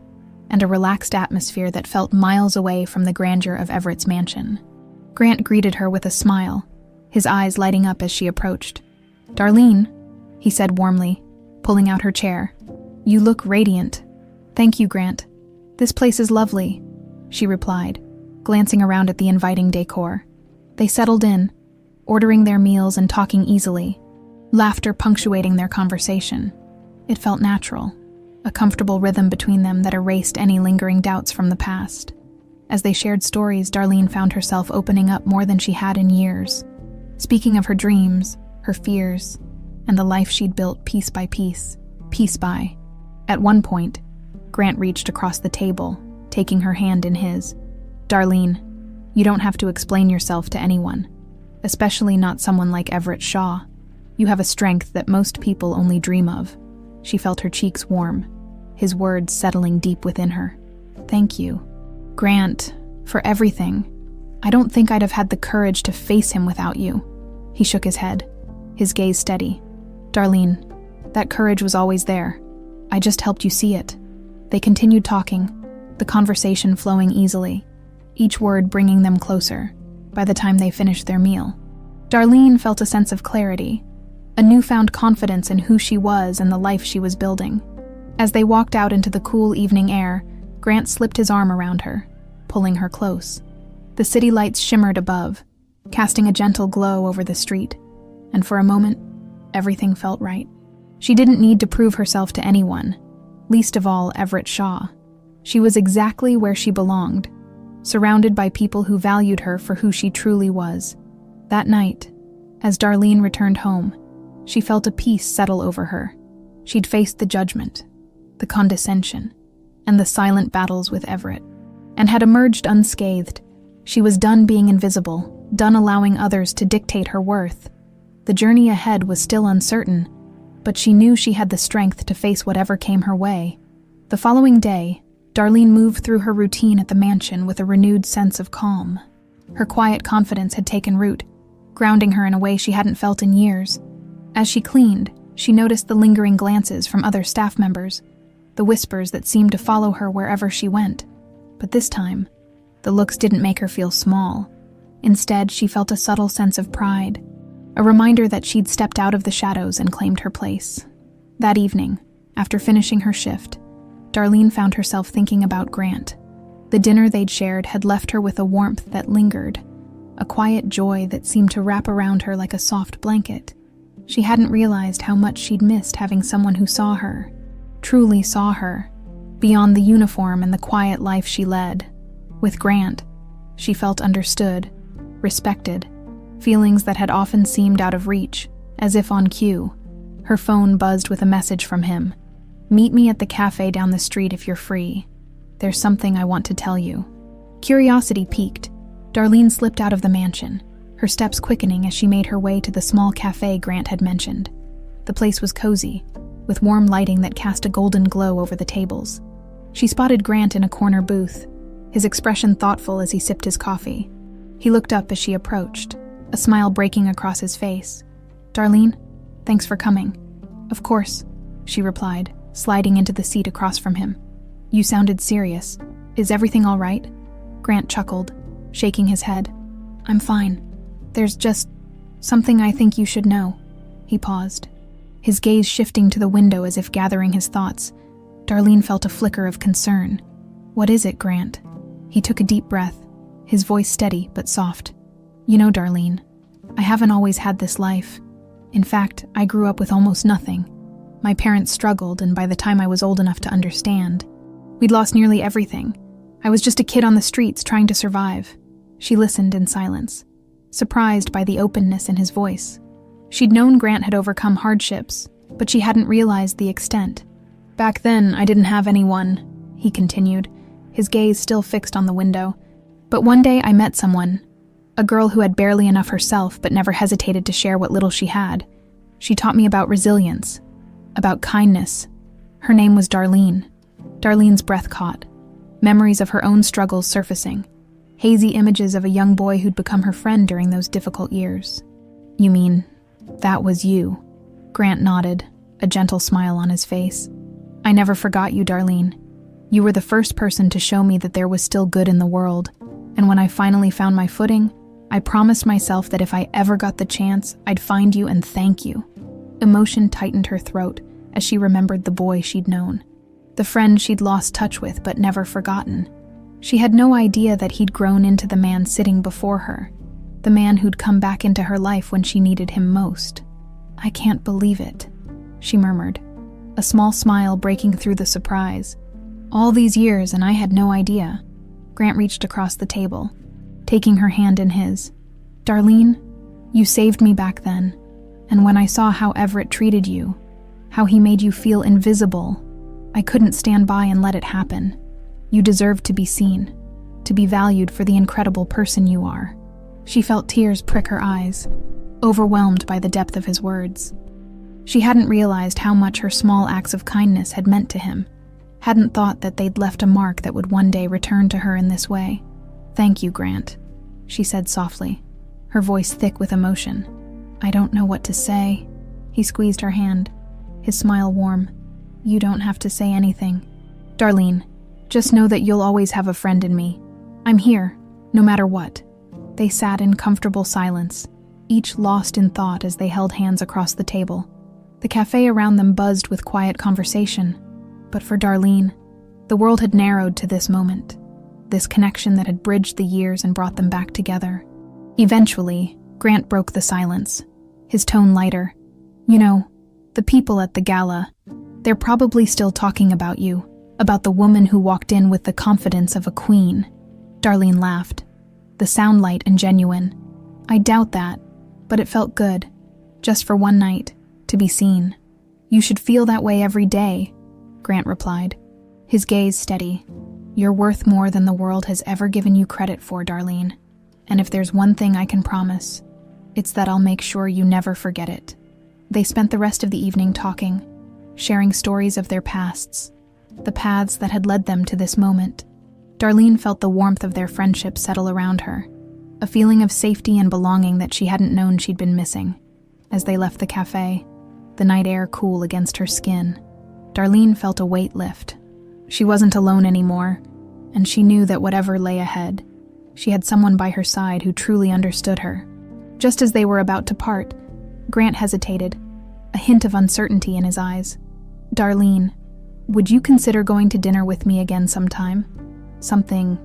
and a relaxed atmosphere that felt miles away from the grandeur of Everett's mansion. Grant greeted her with a smile, his eyes lighting up as she approached. "Darlene," he said warmly, pulling out her chair. "You look radiant." "Thank you, Grant. This place is lovely," she replied, glancing around at the inviting decor. They settled in, ordering their meals and talking easily, laughter punctuating their conversation. It felt natural, a comfortable rhythm between them that erased any lingering doubts from the past. As they shared stories, Darlene found herself opening up more than she had in years, speaking of her dreams, her fears, and the life she'd built piece by piece, piece by. At one point, Grant reached across the table, taking her hand in his. "Darlene, you don't have to explain yourself to anyone, especially not someone like Everett Shaw. You have a strength that most people only dream of." She felt her cheeks warm, his words settling deep within her. "Thank you, Grant, for everything. I don't think I'd have had the courage to face him without you." He shook his head, his gaze steady. "Darlene, that courage was always there. I just helped you see it." They continued talking, the conversation flowing easily, each word bringing them closer. By the time they finished their meal, Darlene felt a sense of clarity, a newfound confidence in who she was and the life she was building. As they walked out into the cool evening air, Grant slipped his arm around her, pulling her close. The city lights shimmered above, casting a gentle glow over the street, and for a moment, everything felt right. She didn't need to prove herself to anyone, least of all Everett Shaw. She was exactly where she belonged, surrounded by people who valued her for who she truly was. That night, as Darlene returned home, she felt a peace settle over her. She'd faced the judgment, the condescension, and the silent battles with Everett, and had emerged unscathed. She was done being invisible, done allowing others to dictate her worth. The journey ahead was still uncertain, but she knew she had the strength to face whatever came her way. The following day, Darlene moved through her routine at the mansion with a renewed sense of calm. Her quiet confidence had taken root, grounding her in a way she hadn't felt in years. As she cleaned, she noticed the lingering glances from other staff members, the whispers that seemed to follow her wherever she went. But this time, the looks didn't make her feel small. Instead, she felt a subtle sense of pride, a reminder that she'd stepped out of the shadows and claimed her place. That evening, after finishing her shift, Darlene found herself thinking about Grant. The dinner they'd shared had left her with a warmth that lingered, a quiet joy that seemed to wrap around her like a soft blanket. She hadn't realized how much she'd missed having someone who saw her, truly saw her, beyond the uniform and the quiet life she led. With Grant, she felt understood, respected, feelings that had often seemed out of reach, as if on cue. Her phone buzzed with a message from him. "Meet me at the cafe down the street if you're free. There's something I want to tell you." Curiosity piqued. Darlene slipped out of the mansion, her steps quickening as she made her way to the small cafe Grant had mentioned. The place was cozy, with warm lighting that cast a golden glow over the tables. She spotted Grant in a corner booth, his expression thoughtful as he sipped his coffee. He looked up as she approached, a smile breaking across his face. "Darlene, thanks for coming." "Of course," she replied, sliding into the seat across from him. "You sounded serious. Is everything all right?" Grant chuckled, shaking his head. "I'm fine. There's just something I think you should know." He paused, his gaze shifting to the window as if gathering his thoughts. Darlene felt a flicker of concern. "What is it, Grant?" He took a deep breath, his voice steady but soft. "You know, Darlene, I haven't always had this life. In fact, I grew up with almost nothing. My parents struggled, and by the time I was old enough to understand, we'd lost nearly everything. I was just a kid on the streets trying to survive." She listened in silence, surprised by the openness in his voice. She'd known Grant had overcome hardships, but she hadn't realized the extent. "Back then, I didn't have anyone," he continued, his gaze still fixed on the window. "But one day I met someone, a girl who had barely enough herself but never hesitated to share what little she had. She taught me about resilience, about kindness. Her name was Darlene." Darlene's breath caught, memories of her own struggles surfacing, hazy images of a young boy who'd become her friend during those difficult years. "You mean, that was you?" Grant nodded, a gentle smile on his face. "I never forgot you, Darlene. You were the first person to show me that there was still good in the world, and when I finally found my footing, I promised myself that if I ever got the chance, I'd find you and thank you." Emotion tightened her throat as she remembered the boy she'd known, the friend she'd lost touch with but never forgotten. She had no idea that he'd grown into the man sitting before her, the man who'd come back into her life when she needed him most. "I can't believe it," she murmured, a small smile breaking through the surprise. "All these years and I had no idea." Grant reached across the table, taking her hand in his. "Darlene, you saved me back then, and when I saw how Everett treated you, how he made you feel invisible, I couldn't stand by and let it happen. You deserved to be seen, to be valued for the incredible person you are." She felt tears prick her eyes, overwhelmed by the depth of his words. She hadn't realized how much her small acts of kindness had meant to him, hadn't thought that they'd left a mark that would one day return to her in this way. "Thank you, Grant," she said softly, her voice thick with emotion. "I don't know what to say." He squeezed her hand, his smile warm. "You don't have to say anything. Darlene, just know that you'll always have a friend in me. I'm here, no matter what." They sat in comfortable silence, each lost in thought as they held hands across the table. The cafe around them buzzed with quiet conversation. But for Darlene, the world had narrowed to this moment, this connection that had bridged the years and brought them back together. Eventually, Grant broke the silence, his tone lighter. "You know, the people at the gala, they're probably still talking about you, about the woman who walked in with the confidence of a queen." Darlene laughed, the sound light and genuine. "I doubt that, but it felt good, just for one night, to be seen." "You should feel that way every day," Grant replied, his gaze steady. "You're worth more than the world has ever given you credit for, Darlene. And if there's one thing I can promise, it's that I'll make sure you never forget it." They spent the rest of the evening talking, sharing stories of their pasts, the paths that had led them to this moment. Darlene felt the warmth of their friendship settle around her, a feeling of safety and belonging that she hadn't known she'd been missing. As they left the cafe, the night air cool against her skin, Darlene felt a weight lift. She wasn't alone anymore, and she knew that whatever lay ahead, she had someone by her side who truly understood her. Just as they were about to part, Grant hesitated, a hint of uncertainty in his eyes. "Darlene, would you consider going to dinner with me again sometime? Something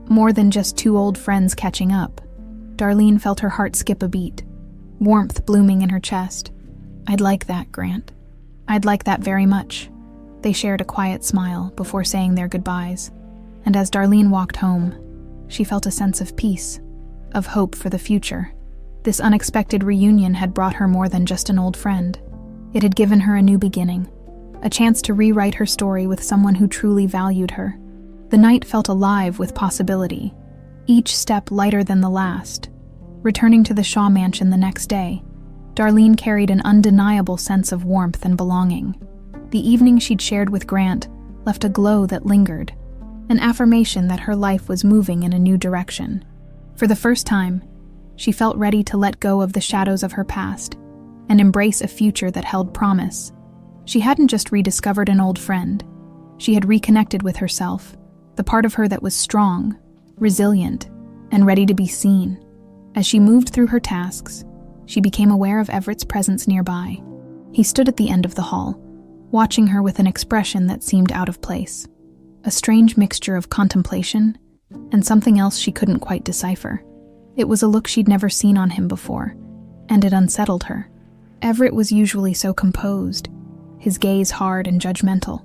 more than just two old friends catching up." Darlene felt her heart skip a beat, warmth blooming in her chest. "I'd like that, Grant. I'd like that very much." They shared a quiet smile before saying their goodbyes, and as Darlene walked home, she felt a sense of peace, of hope for the future. This unexpected reunion had brought her more than just an old friend. It had given her a new beginning, a chance to rewrite her story with someone who truly valued her. The night felt alive with possibility, each step lighter than the last. Returning to the Shaw mansion the next day, Darlene carried an undeniable sense of warmth and belonging. The evening she'd shared with Grant left a glow that lingered, an affirmation that her life was moving in a new direction. For the first time, she felt ready to let go of the shadows of her past and embrace a future that held promise. She hadn't just rediscovered an old friend. She had reconnected with herself, the part of her that was strong, resilient, and ready to be seen. As she moved through her tasks, she became aware of Everett's presence nearby. He stood at the end of the hall, watching her with an expression that seemed out of place, a strange mixture of contemplation and something else she couldn't quite decipher. It was a look she'd never seen on him before, and it unsettled her. Everett was usually so composed, his gaze hard and judgmental.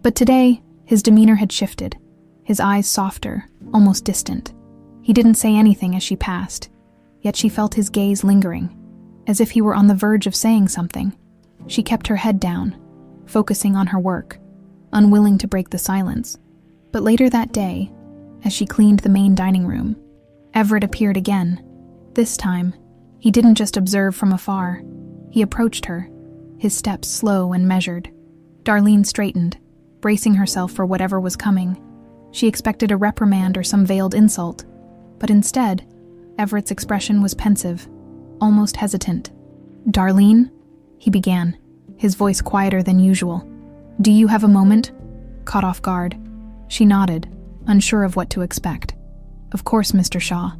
But today, his demeanor had shifted, his eyes softer, almost distant. He didn't say anything as she passed, yet she felt his gaze lingering, as if he were on the verge of saying something. She kept her head down, focusing on her work, unwilling to break the silence. But later that day, as she cleaned the main dining room, Everett appeared again. This time, he didn't just observe from afar. He approached her, his steps slow and measured. Darlene straightened, bracing herself for whatever was coming. She expected a reprimand or some veiled insult, but instead, Everett's expression was pensive, almost hesitant. "Darlene?" he began, his voice quieter than usual. "Do you have a moment?" Caught off guard, she nodded, unsure of what to expect. "Of course, Mr. Shaw."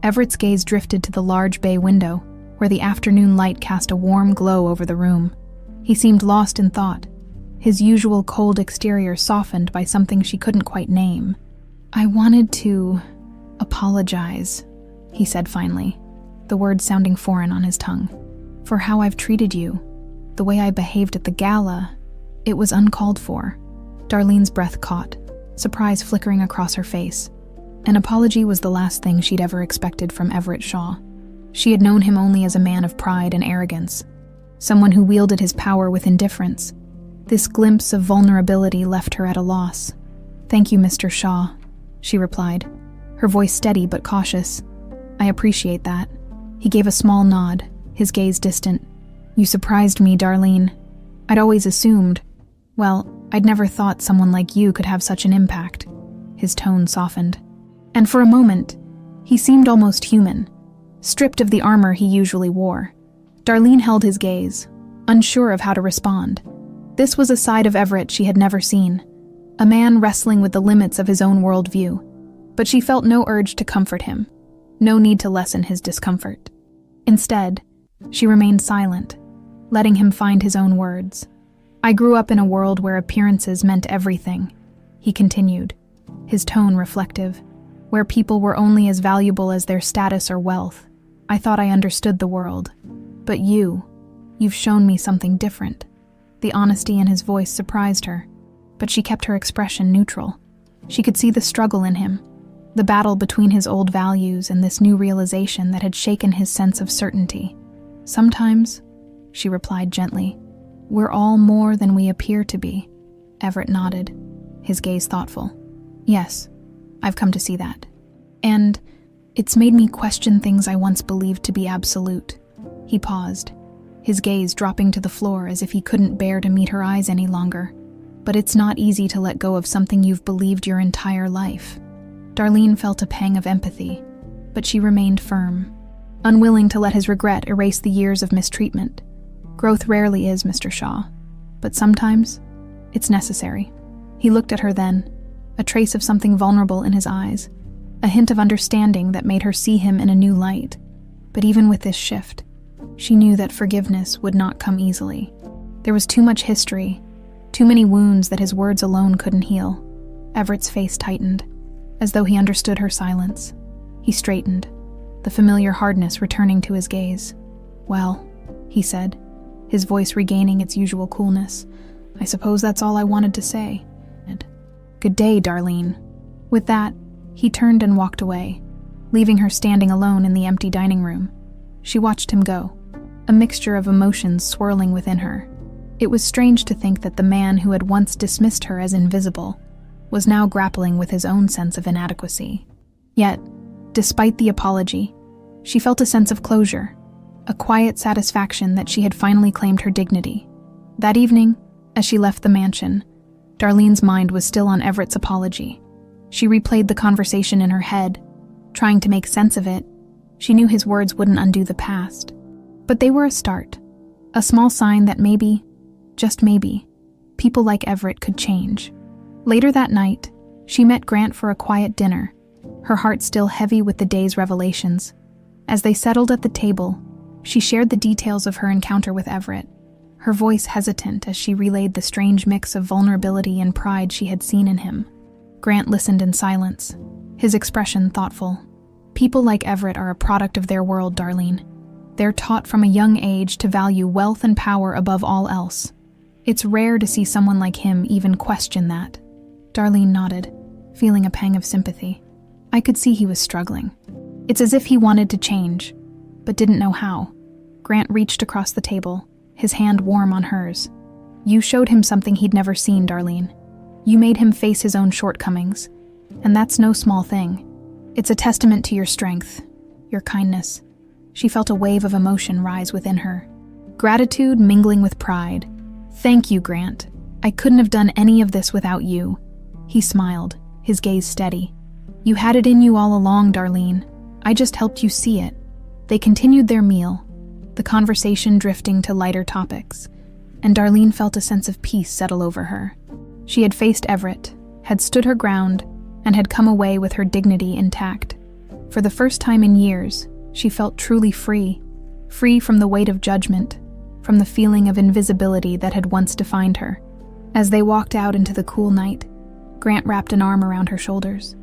Everett's gaze drifted to the large bay window, where the afternoon light cast a warm glow over the room. He seemed lost in thought, his usual cold exterior softened by something she couldn't quite name. "I wanted to apologize," he said finally, the words sounding foreign on his tongue, "for how I've treated you. The way I behaved at the gala, it was uncalled for." Darlene's breath caught, surprise flickering across her face. An apology was the last thing she'd ever expected from Everett Shaw. She had known him only as a man of pride and arrogance, someone who wielded his power with indifference. This glimpse of vulnerability left her at a loss. "Thank you, Mr. Shaw," she replied, her voice steady but cautious. "I appreciate that." He gave a small nod, his gaze distant. "You surprised me, Darlene. I'd always assumed, well, I'd never thought someone like you could have such an impact." His tone softened. And for a moment, he seemed almost human, stripped of the armor he usually wore. Darlene held his gaze, unsure of how to respond. This was a side of Everett she had never seen, a man wrestling with the limits of his own worldview. But she felt no urge to comfort him, no need to lessen his discomfort. Instead, she remained silent, letting him find his own words. "I grew up in a world where appearances meant everything," he continued, his tone reflective, "where people were only as valuable as their status or wealth. I thought I understood the world. But you've shown me something different." The honesty in his voice surprised her, but she kept her expression neutral. She could see the struggle in him, the battle between his old values and this new realization that had shaken his sense of certainty. "Sometimes," she replied gently, "we're all more than we appear to be." Everett nodded, his gaze thoughtful. "Yes, I've come to see that. And it's made me question things I once believed to be absolute." He paused, his gaze dropping to the floor as if he couldn't bear to meet her eyes any longer. But it's not easy to let go of something you've believed your entire life. Darlene felt a pang of empathy, but she remained firm, unwilling to let his regret erase the years of mistreatment. Growth rarely is, Mr. Shaw, but sometimes it's necessary. He looked at her then, a trace of something vulnerable in his eyes, a hint of understanding that made her see him in a new light. But even with this shift, she knew that forgiveness would not come easily. There was too much history, too many wounds that his words alone couldn't heal. Everett's face tightened, as though he understood her silence. He straightened, the familiar hardness returning to his gaze. "Well," he said, his voice regaining its usual coolness, "I suppose that's all I wanted to say. Good day, Darlene." With that, he turned and walked away, leaving her standing alone in the empty dining room. She watched him go, a mixture of emotions swirling within her. It was strange to think that the man who had once dismissed her as invisible was now grappling with his own sense of inadequacy. Yet, despite the apology, she felt a sense of closure, a quiet satisfaction that she had finally claimed her dignity. That evening, as she left the mansion, Darlene's mind was still on Everett's apology. She replayed the conversation in her head, trying to make sense of it. She knew his words wouldn't undo the past, but they were a start, a small sign that maybe, just maybe, people like Everett could change. Later that night, she met Grant for a quiet dinner, her heart still heavy with the day's revelations. As they settled at the table, she shared the details of her encounter with Everett, her voice hesitant as she relayed the strange mix of vulnerability and pride she had seen in him. Grant listened in silence, his expression thoughtful. People like Everett are a product of their world, Darlene. They're taught from a young age to value wealth and power above all else. It's rare to see someone like him even question that. Darlene nodded, feeling a pang of sympathy. I could see he was struggling. It's as if he wanted to change, but didn't know how. Grant reached across the table, his hand warm on hers. You showed him something he'd never seen, Darlene. You made him face his own shortcomings, and that's no small thing. It's a testament to your strength, your kindness. She felt a wave of emotion rise within her, gratitude mingling with pride. Thank you, Grant. I couldn't have done any of this without you. He smiled, his gaze steady. You had it in you all along, Darlene. I just helped you see it. They continued their meal, the conversation drifting to lighter topics, and Darlene felt a sense of peace settle over her. She had faced Everett, had stood her ground, and had come away with her dignity intact. For the first time in years, she felt truly free from the weight of judgment, from the feeling of invisibility that had once defined her. As they walked out into the cool night, Grant wrapped an arm around her shoulders.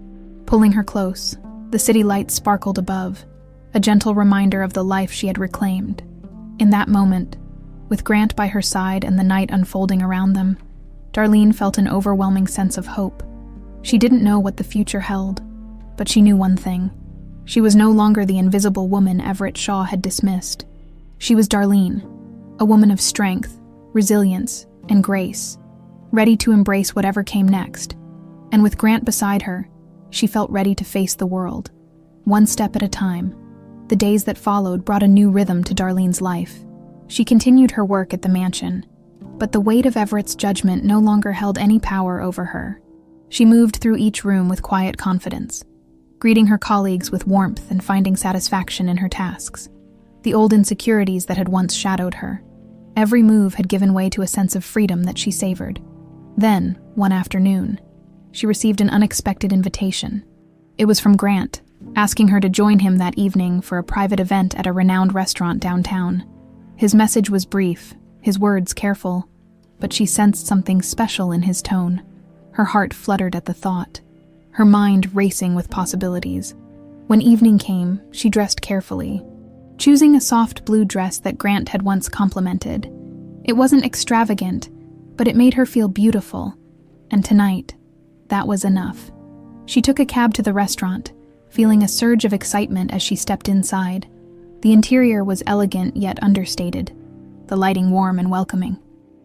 Pulling her close, the city lights sparkled above, a gentle reminder of the life she had reclaimed. In that moment, with Grant by her side and the night unfolding around them, Darlene felt an overwhelming sense of hope. She didn't know what the future held, but she knew one thing. She was no longer the invisible woman Everett Shaw had dismissed. She was Darlene, a woman of strength, resilience, and grace, ready to embrace whatever came next. And with Grant beside her, she felt ready to face the world, one step at a time. The days that followed brought a new rhythm to Darlene's life. She continued her work at the mansion, but the weight of Everett's judgment no longer held any power over her. She moved through each room with quiet confidence, greeting her colleagues with warmth and finding satisfaction in her tasks. The old insecurities that had once shadowed her, every move had given way to a sense of freedom that she savored. Then, one afternoon, she received an unexpected invitation. It was from Grant, asking her to join him that evening for a private event at a renowned restaurant downtown. His message was brief, his words careful, but she sensed something special in his tone. Her heart fluttered at the thought, her mind racing with possibilities. When evening came, she dressed carefully, choosing a soft blue dress that Grant had once complimented. It wasn't extravagant, but it made her feel beautiful, and tonight, that was enough. She took a cab to the restaurant, feeling a surge of excitement as she stepped inside. The interior was elegant yet understated, the lighting warm and welcoming.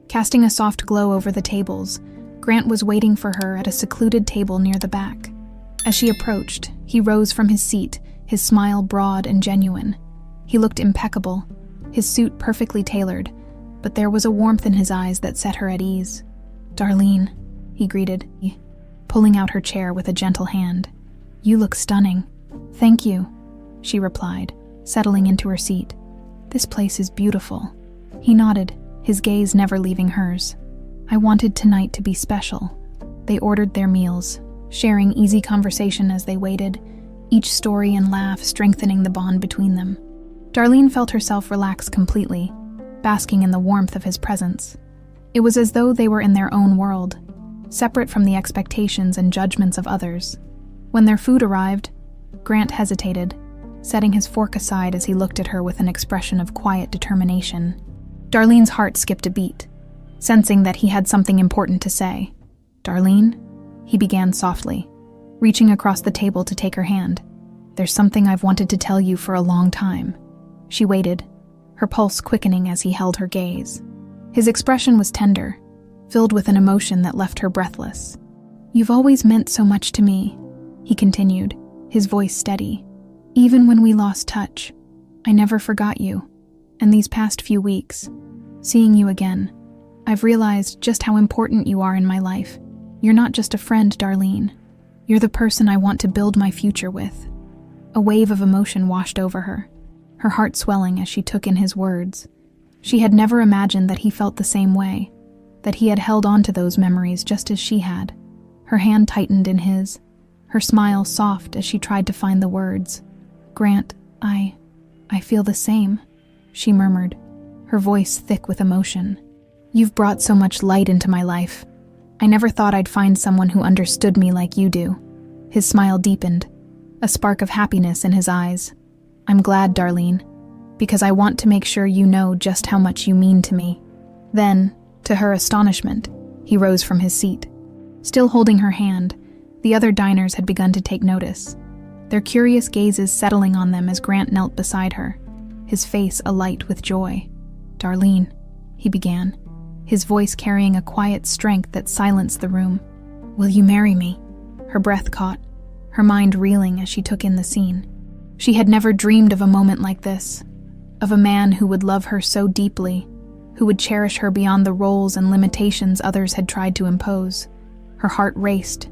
Casting a soft glow over the tables, Grant was waiting for her at a secluded table near the back. As she approached, he rose from his seat, his smile broad and genuine. He looked impeccable, his suit perfectly tailored, but there was a warmth in his eyes that set her at ease. "Darlene," he greeted, pulling out her chair with a gentle hand. "You look stunning." "Thank you," she replied, settling into her seat. "This place is beautiful." He nodded, his gaze never leaving hers. "I wanted tonight to be special." They ordered their meals, sharing easy conversation as they waited, each story and laugh strengthening the bond between them. Darlene felt herself relax completely, basking in the warmth of his presence. It was as though they were in their own world, separate from the expectations and judgments of others. When their food arrived, Grant hesitated, setting his fork aside as he looked at her with an expression of quiet determination. Darlene's heart skipped a beat, sensing that he had something important to say. "Darlene?" he began softly, reaching across the table to take her hand. "There's something I've wanted to tell you for a long time." She waited, her pulse quickening as he held her gaze. His expression was tender, filled with an emotion that left her breathless. "You've always meant so much to me," he continued, his voice steady. "Even when we lost touch, I never forgot you. And these past few weeks, seeing you again, I've realized just how important you are in my life. You're not just a friend, Darlene. You're the person I want to build my future with." A wave of emotion washed over her, her heart swelling as she took in his words. She had never imagined that he felt the same way, that he had held on to those memories just as she had. Her hand tightened in his, her smile soft as she tried to find the words. "Grant, I feel the same," she murmured, her voice thick with emotion. "You've brought so much light into my life. I never thought I'd find someone who understood me like you do." His smile deepened, a spark of happiness in his eyes. "I'm glad, Darlene, because I want to make sure you know just how much you mean to me." Then, to her astonishment, he rose from his seat. Still holding her hand, the other diners had begun to take notice, their curious gazes settling on them as Grant knelt beside her, his face alight with joy. "Darlene," he began, his voice carrying a quiet strength that silenced the room. "Will you marry me?" Her breath caught, her mind reeling as she took in the scene. She had never dreamed of a moment like this, of a man who would love her so deeply, who would cherish her beyond the roles and limitations others had tried to impose. Her heart raced,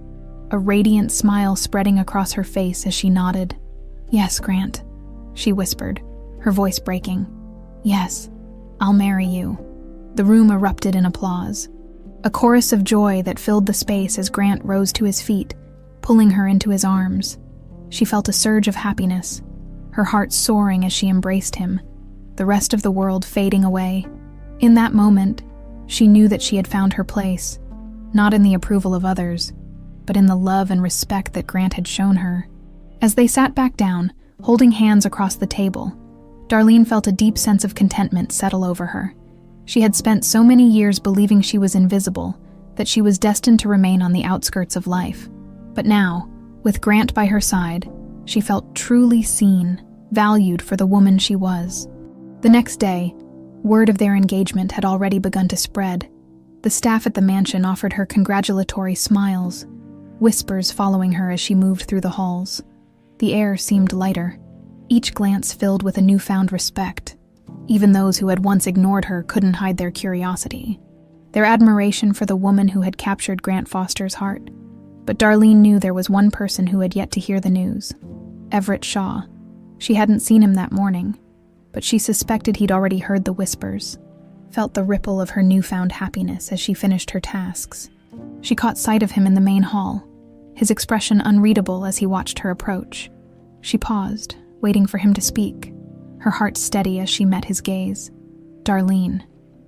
a radiant smile spreading across her face as she nodded. "Yes, Grant," she whispered, her voice breaking. "Yes, I'll marry you." The room erupted in applause, a chorus of joy that filled the space as Grant rose to his feet, pulling her into his arms. She felt a surge of happiness, her heart soaring as she embraced him, the rest of the world fading away. In that moment, she knew that she had found her place, not in the approval of others, but in the love and respect that Grant had shown her. As they sat back down, holding hands across the table, Darlene felt a deep sense of contentment settle over her. She had spent so many years believing she was invisible, that she was destined to remain on the outskirts of life. But now, with Grant by her side, she felt truly seen, valued for the woman she was. The next day, word of their engagement had already begun to spread. The staff at the mansion offered her congratulatory smiles, whispers following her as she moved through the halls. The air seemed lighter, each glance filled with a newfound respect. Even those who had once ignored her couldn't hide their curiosity, their admiration for the woman who had captured Grant Foster's heart. But Darlene knew there was one person who had yet to hear the news: Everett Shaw. She hadn't seen him that morning, but she suspected he'd already heard the whispers, felt the ripple of her newfound happiness as she finished her tasks. She caught sight of him in the main hall, his expression unreadable as he watched her approach. She paused, waiting for him to speak, her heart steady as she met his gaze. "Darlene,"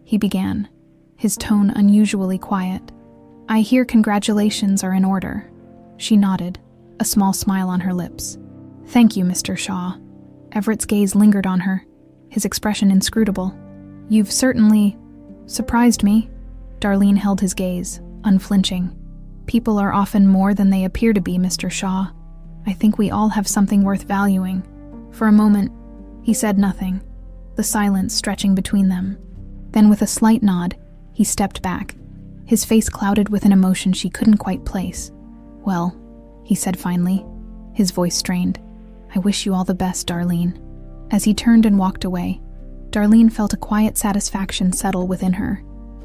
he began, his tone unusually quiet. "I hear congratulations are in order." She nodded, a small smile on her lips. "Thank you, Mr. Shaw." Everett's gaze lingered on her, his expression inscrutable. "You've certainly surprised me." Darlene held his gaze, unflinching. "People are often more than they appear to be, Mr. Shaw. I think we all have something worth valuing." For a moment, he said nothing, the silence stretching between them. Then with a slight nod, he stepped back, his face clouded with an emotion she couldn't quite place. "Well," he said finally, his voice strained, "I wish you all the best, Darlene." As he turned and walked away, Darlene felt a quiet satisfaction settle within her.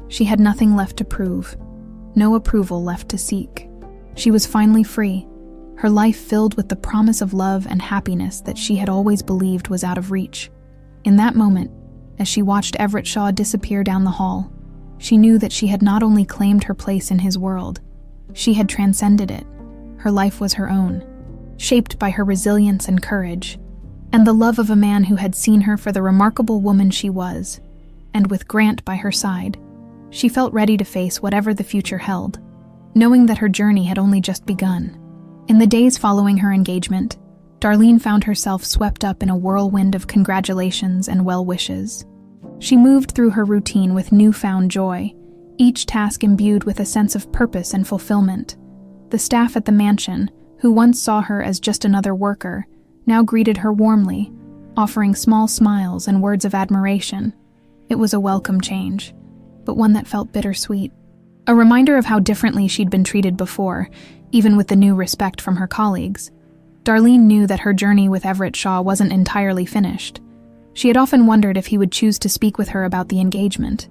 She had nothing left to prove, no approval left to seek. She was finally free, her life filled with the promise of love and happiness that she had always believed was out of reach. In that moment, as she watched Everett Shaw disappear down the hall, she knew that she had not only claimed her place in his world, she had transcended it. Her life was her own, shaped by her resilience and courage, and the love of a man who had seen her for the remarkable woman she was. And with Grant by her side, she felt ready to face whatever the future held, knowing that her journey had only just begun. In the days following her engagement, Darlene found herself swept up in a whirlwind of congratulations and well wishes. She moved through her routine with newfound joy, each task imbued with a sense of purpose and fulfillment. The staff at the mansion, who once saw her as just another worker, now greeted her warmly, offering small smiles and words of admiration. It was a welcome change, but one that felt bittersweet. A reminder of how differently she'd been treated before, even with the new respect from her colleagues. Darlene knew that her journey with Everett Shaw wasn't entirely finished. She had often wondered if he would choose to speak with her about the engagement,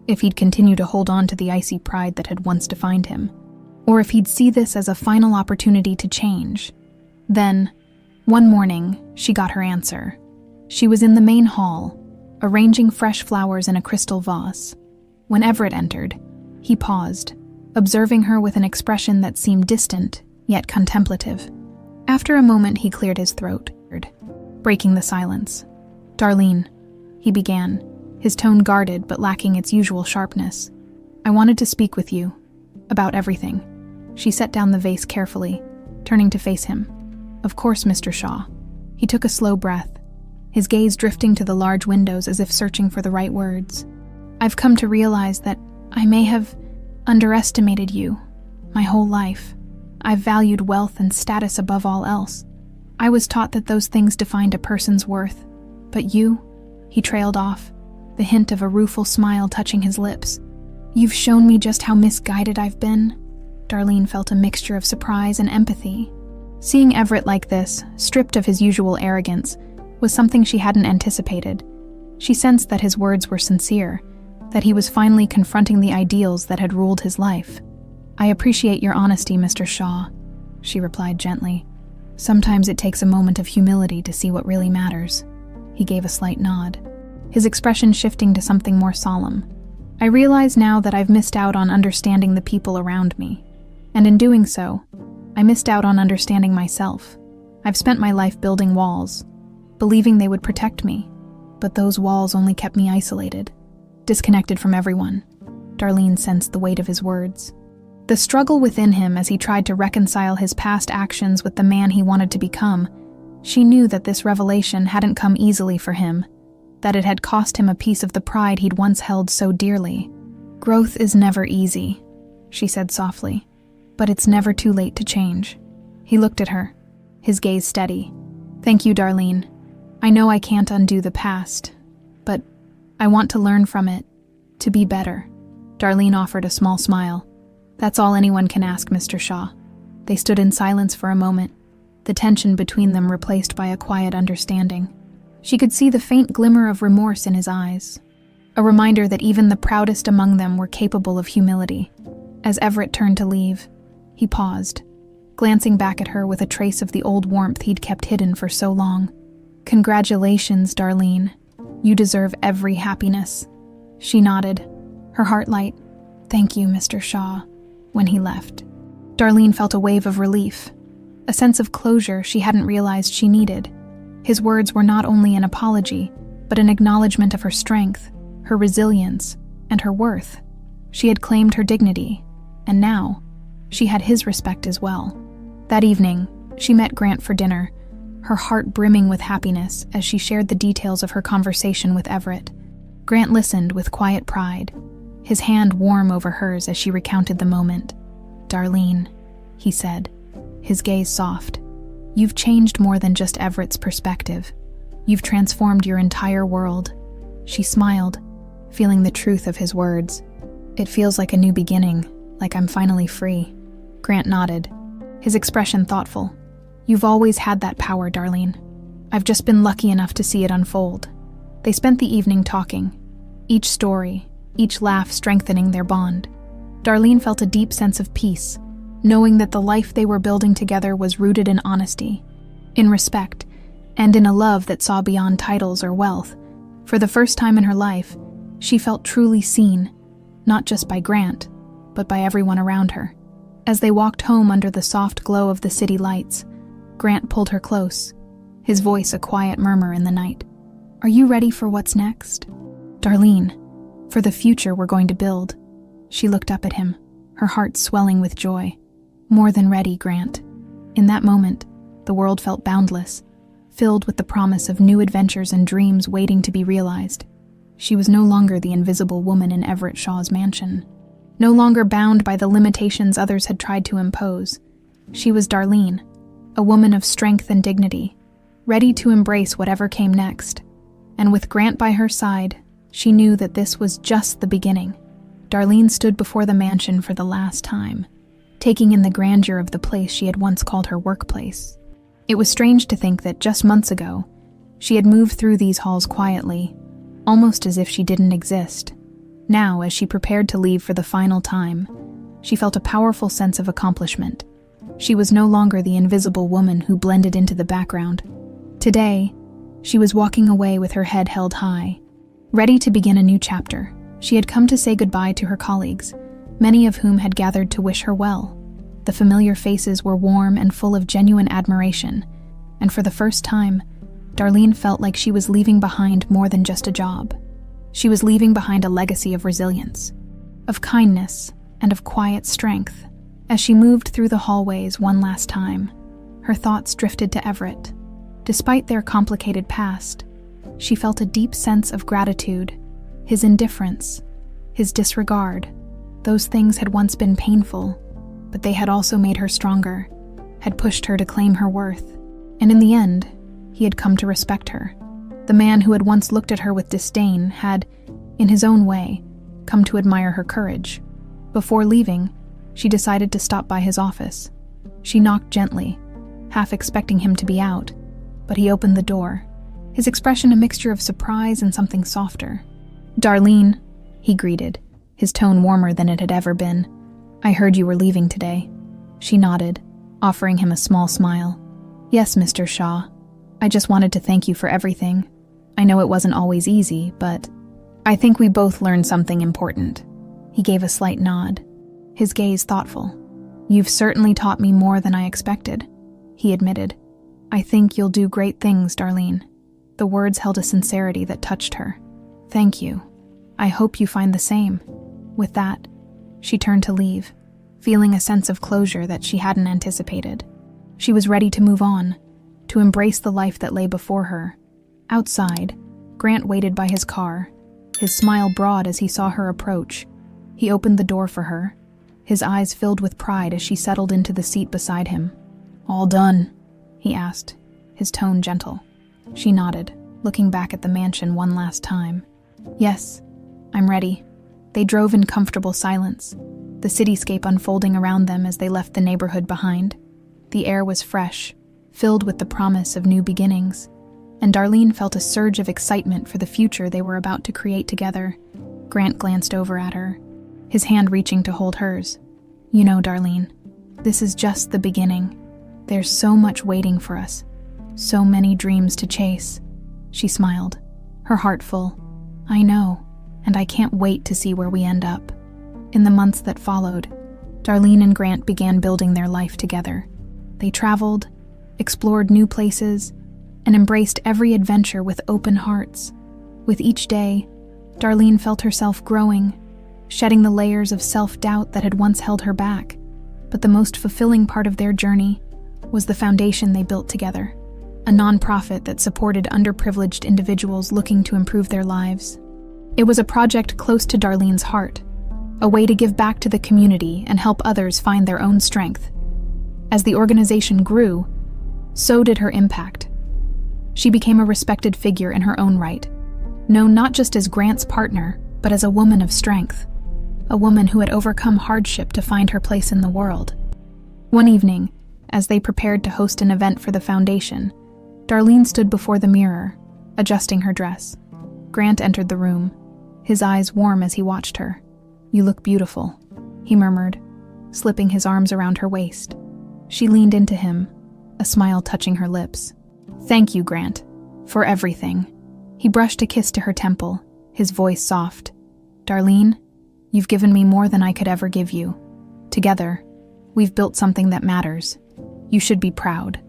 if he'd continue to hold on to the icy pride that had once defined him, or if he'd see this as a final opportunity to change. Then, one morning, she got her answer. She was in the main hall, arranging fresh flowers in a crystal vase. When Everett entered, he paused, observing her with an expression that seemed distant, yet contemplative. After a moment, he cleared his throat, breaking the silence. "Darlene," he began, his tone guarded but lacking its usual sharpness. "I wanted to speak with you about everything." She set down the vase carefully, turning to face him. "Of course, Mr. Shaw." He took a slow breath, his gaze drifting to the large windows as if searching for the right words. "I've come to realize that I may have underestimated you my whole life. I've valued wealth and status above all else. I was taught that those things defined a person's worth. But you," he trailed off, the hint of a rueful smile touching his lips. "You've shown me just how misguided I've been." Darlene felt a mixture of surprise and empathy. Seeing Everett like this, stripped of his usual arrogance, was something she hadn't anticipated. She sensed that his words were sincere, that he was finally confronting the ideals that had ruled his life. "I appreciate your honesty, Mr. Shaw," she replied gently. "Sometimes it takes a moment of humility to see what really matters." He gave a slight nod, his expression shifting to something more solemn. "I realize now that I've missed out on understanding the people around me. And in doing so, I missed out on understanding myself. I've spent my life building walls, believing they would protect me. But those walls only kept me isolated, disconnected from everyone." Darlene sensed the weight of his words. The struggle within him as he tried to reconcile his past actions with the man he wanted to become. She knew that this revelation hadn't come easily for him, that it had cost him a piece of the pride he'd once held so dearly. "Growth is never easy," she said softly, "but it's never too late to change." He looked at her, his gaze steady. "Thank you, Darlene. I know I can't undo the past, but I want to learn from it, to be better." Darlene offered a small smile. "That's all anyone can ask, Mr. Shaw." They stood in silence for a moment, the tension between them replaced by a quiet understanding. She could see the faint glimmer of remorse in his eyes, a reminder that even the proudest among them were capable of humility. As Everett turned to leave, he paused, glancing back at her with a trace of the old warmth he'd kept hidden for so long. "Congratulations, Darlene. You deserve every happiness." She nodded, her heart light. "Thank you, Mr. Shaw," when he left. Darlene felt a wave of relief, a sense of closure she hadn't realized she needed. His words were not only an apology, but an acknowledgement of her strength, her resilience, and her worth. She had claimed her dignity, and now, she had his respect as well. That evening, she met Grant for dinner, her heart brimming with happiness as she shared the details of her conversation with Everett. Grant listened with quiet pride, his hand warm over hers as she recounted the moment. "Darlene," he said, his gaze soft, "you've changed more than just Everett's perspective. You've transformed your entire world." She smiled, feeling the truth of his words. "It feels like a new beginning, like I'm finally free." Grant nodded, his expression thoughtful. "You've always had that power, Darlene. I've just been lucky enough to see it unfold." They spent the evening talking, each story, each laugh strengthening their bond. Darlene felt a deep sense of peace, knowing that the life they were building together was rooted in honesty, in respect, and in a love that saw beyond titles or wealth. For the first time in her life, she felt truly seen, not just by Grant, but by everyone around her. As they walked home under the soft glow of the city lights, Grant pulled her close, his voice a quiet murmur in the night. "Are you ready for what's next?" "Darlene, for the future we're going to build." She looked up at him, her heart swelling with joy. "More than ready, Grant." In that moment, the world felt boundless, filled with the promise of new adventures and dreams waiting to be realized. She was no longer the invisible woman in Everett Shaw's mansion, no longer bound by the limitations others had tried to impose. She was Darlene, a woman of strength and dignity, ready to embrace whatever came next. And with Grant by her side, she knew that this was just the beginning. Darlene stood before the mansion for the last time, taking in the grandeur of the place she had once called her workplace. It was strange to think that just months ago, she had moved through these halls quietly, almost as if she didn't exist. Now, as she prepared to leave for the final time, she felt a powerful sense of accomplishment. She was no longer the invisible woman who blended into the background. Today, she was walking away with her head held high, ready to begin a new chapter. She had come to say goodbye to her colleagues, many of whom had gathered to wish her well. The familiar faces were warm and full of genuine admiration, and for the first time, Darlene felt like she was leaving behind more than just a job. She was leaving behind a legacy of resilience, of kindness, and of quiet strength. As she moved through the hallways one last time, her thoughts drifted to Everett. Despite their complicated past, she felt a deep sense of gratitude. His indifference, his disregard, those things had once been painful, but they had also made her stronger, had pushed her to claim her worth. And in the end, he had come to respect her. The man who had once looked at her with disdain had, in his own way, come to admire her courage. Before leaving, she decided to stop by his office. She knocked gently, half expecting him to be out, but he opened the door, his expression a mixture of surprise and something softer. "Darlene," he greeted, his tone warmer than it had ever been. "I heard you were leaving today." She nodded, offering him a small smile. "Yes, Mr. Shaw. I just wanted to thank you for everything. I know it wasn't always easy, but I think we both learned something important." He gave a slight nod, his gaze thoughtful. "You've certainly taught me more than I expected," he admitted. "I think you'll do great things, Darlene." The words held a sincerity that touched her. "Thank you. I hope you find the same." With that, she turned to leave, feeling a sense of closure that she hadn't anticipated. She was ready to move on, to embrace the life that lay before her. Outside, Grant waited by his car, his smile broad as he saw her approach. He opened the door for her, his eyes filled with pride as she settled into the seat beside him. "All done?" he asked, his tone gentle. She nodded, looking back at the mansion one last time. "Yes, I'm ready." They drove in comfortable silence, the cityscape unfolding around them as they left the neighborhood behind. The air was fresh, filled with the promise of new beginnings, and Darlene felt a surge of excitement for the future they were about to create together. Grant glanced over at her, his hand reaching to hold hers. "You know, Darlene, this is just the beginning. There's so much waiting for us, so many dreams to chase." She smiled, her heart full. "I know, and I can't wait to see where we end up." In the months that followed, Darlene and Grant began building their life together. They traveled, explored new places, and embraced every adventure with open hearts. With each day, Darlene felt herself growing, shedding the layers of self-doubt that had once held her back. But the most fulfilling part of their journey was the foundation they built together, a nonprofit that supported underprivileged individuals looking to improve their lives. It was a project close to Darlene's heart, a way to give back to the community and help others find their own strength. As the organization grew, so did her impact. She became a respected figure in her own right, known not just as Grant's partner, but as a woman of strength, a woman who had overcome hardship to find her place in the world. One evening, as they prepared to host an event for the foundation, Darlene stood before the mirror, adjusting her dress. Grant entered the room, his eyes warm as he watched her. "You look beautiful," he murmured, slipping his arms around her waist. She leaned into him, a smile touching her lips. "Thank you, Grant, for everything." He brushed a kiss to her temple, his voice soft. "Darlene, you've given me more than I could ever give you. Together, we've built something that matters. You should be proud."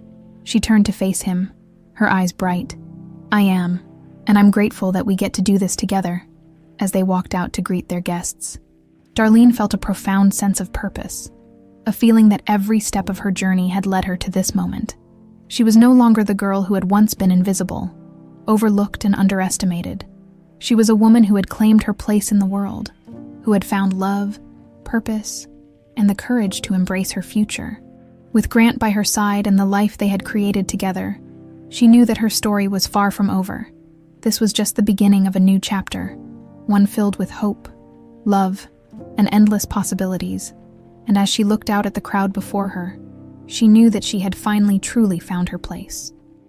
She turned to face him, her eyes bright. "I am, and I'm grateful that we get to do this together," as they walked out to greet their guests. Darlene felt a profound sense of purpose, a feeling that every step of her journey had led her to this moment. She was no longer the girl who had once been invisible, overlooked and underestimated. She was a woman who had claimed her place in the world, who had found love, purpose, and the courage to embrace her future. With Grant by her side and the life they had created together, she knew that her story was far from over. This was just the beginning of a new chapter, one filled with hope, love, and endless possibilities. And as she looked out at the crowd before her, she knew that she had finally truly found her place.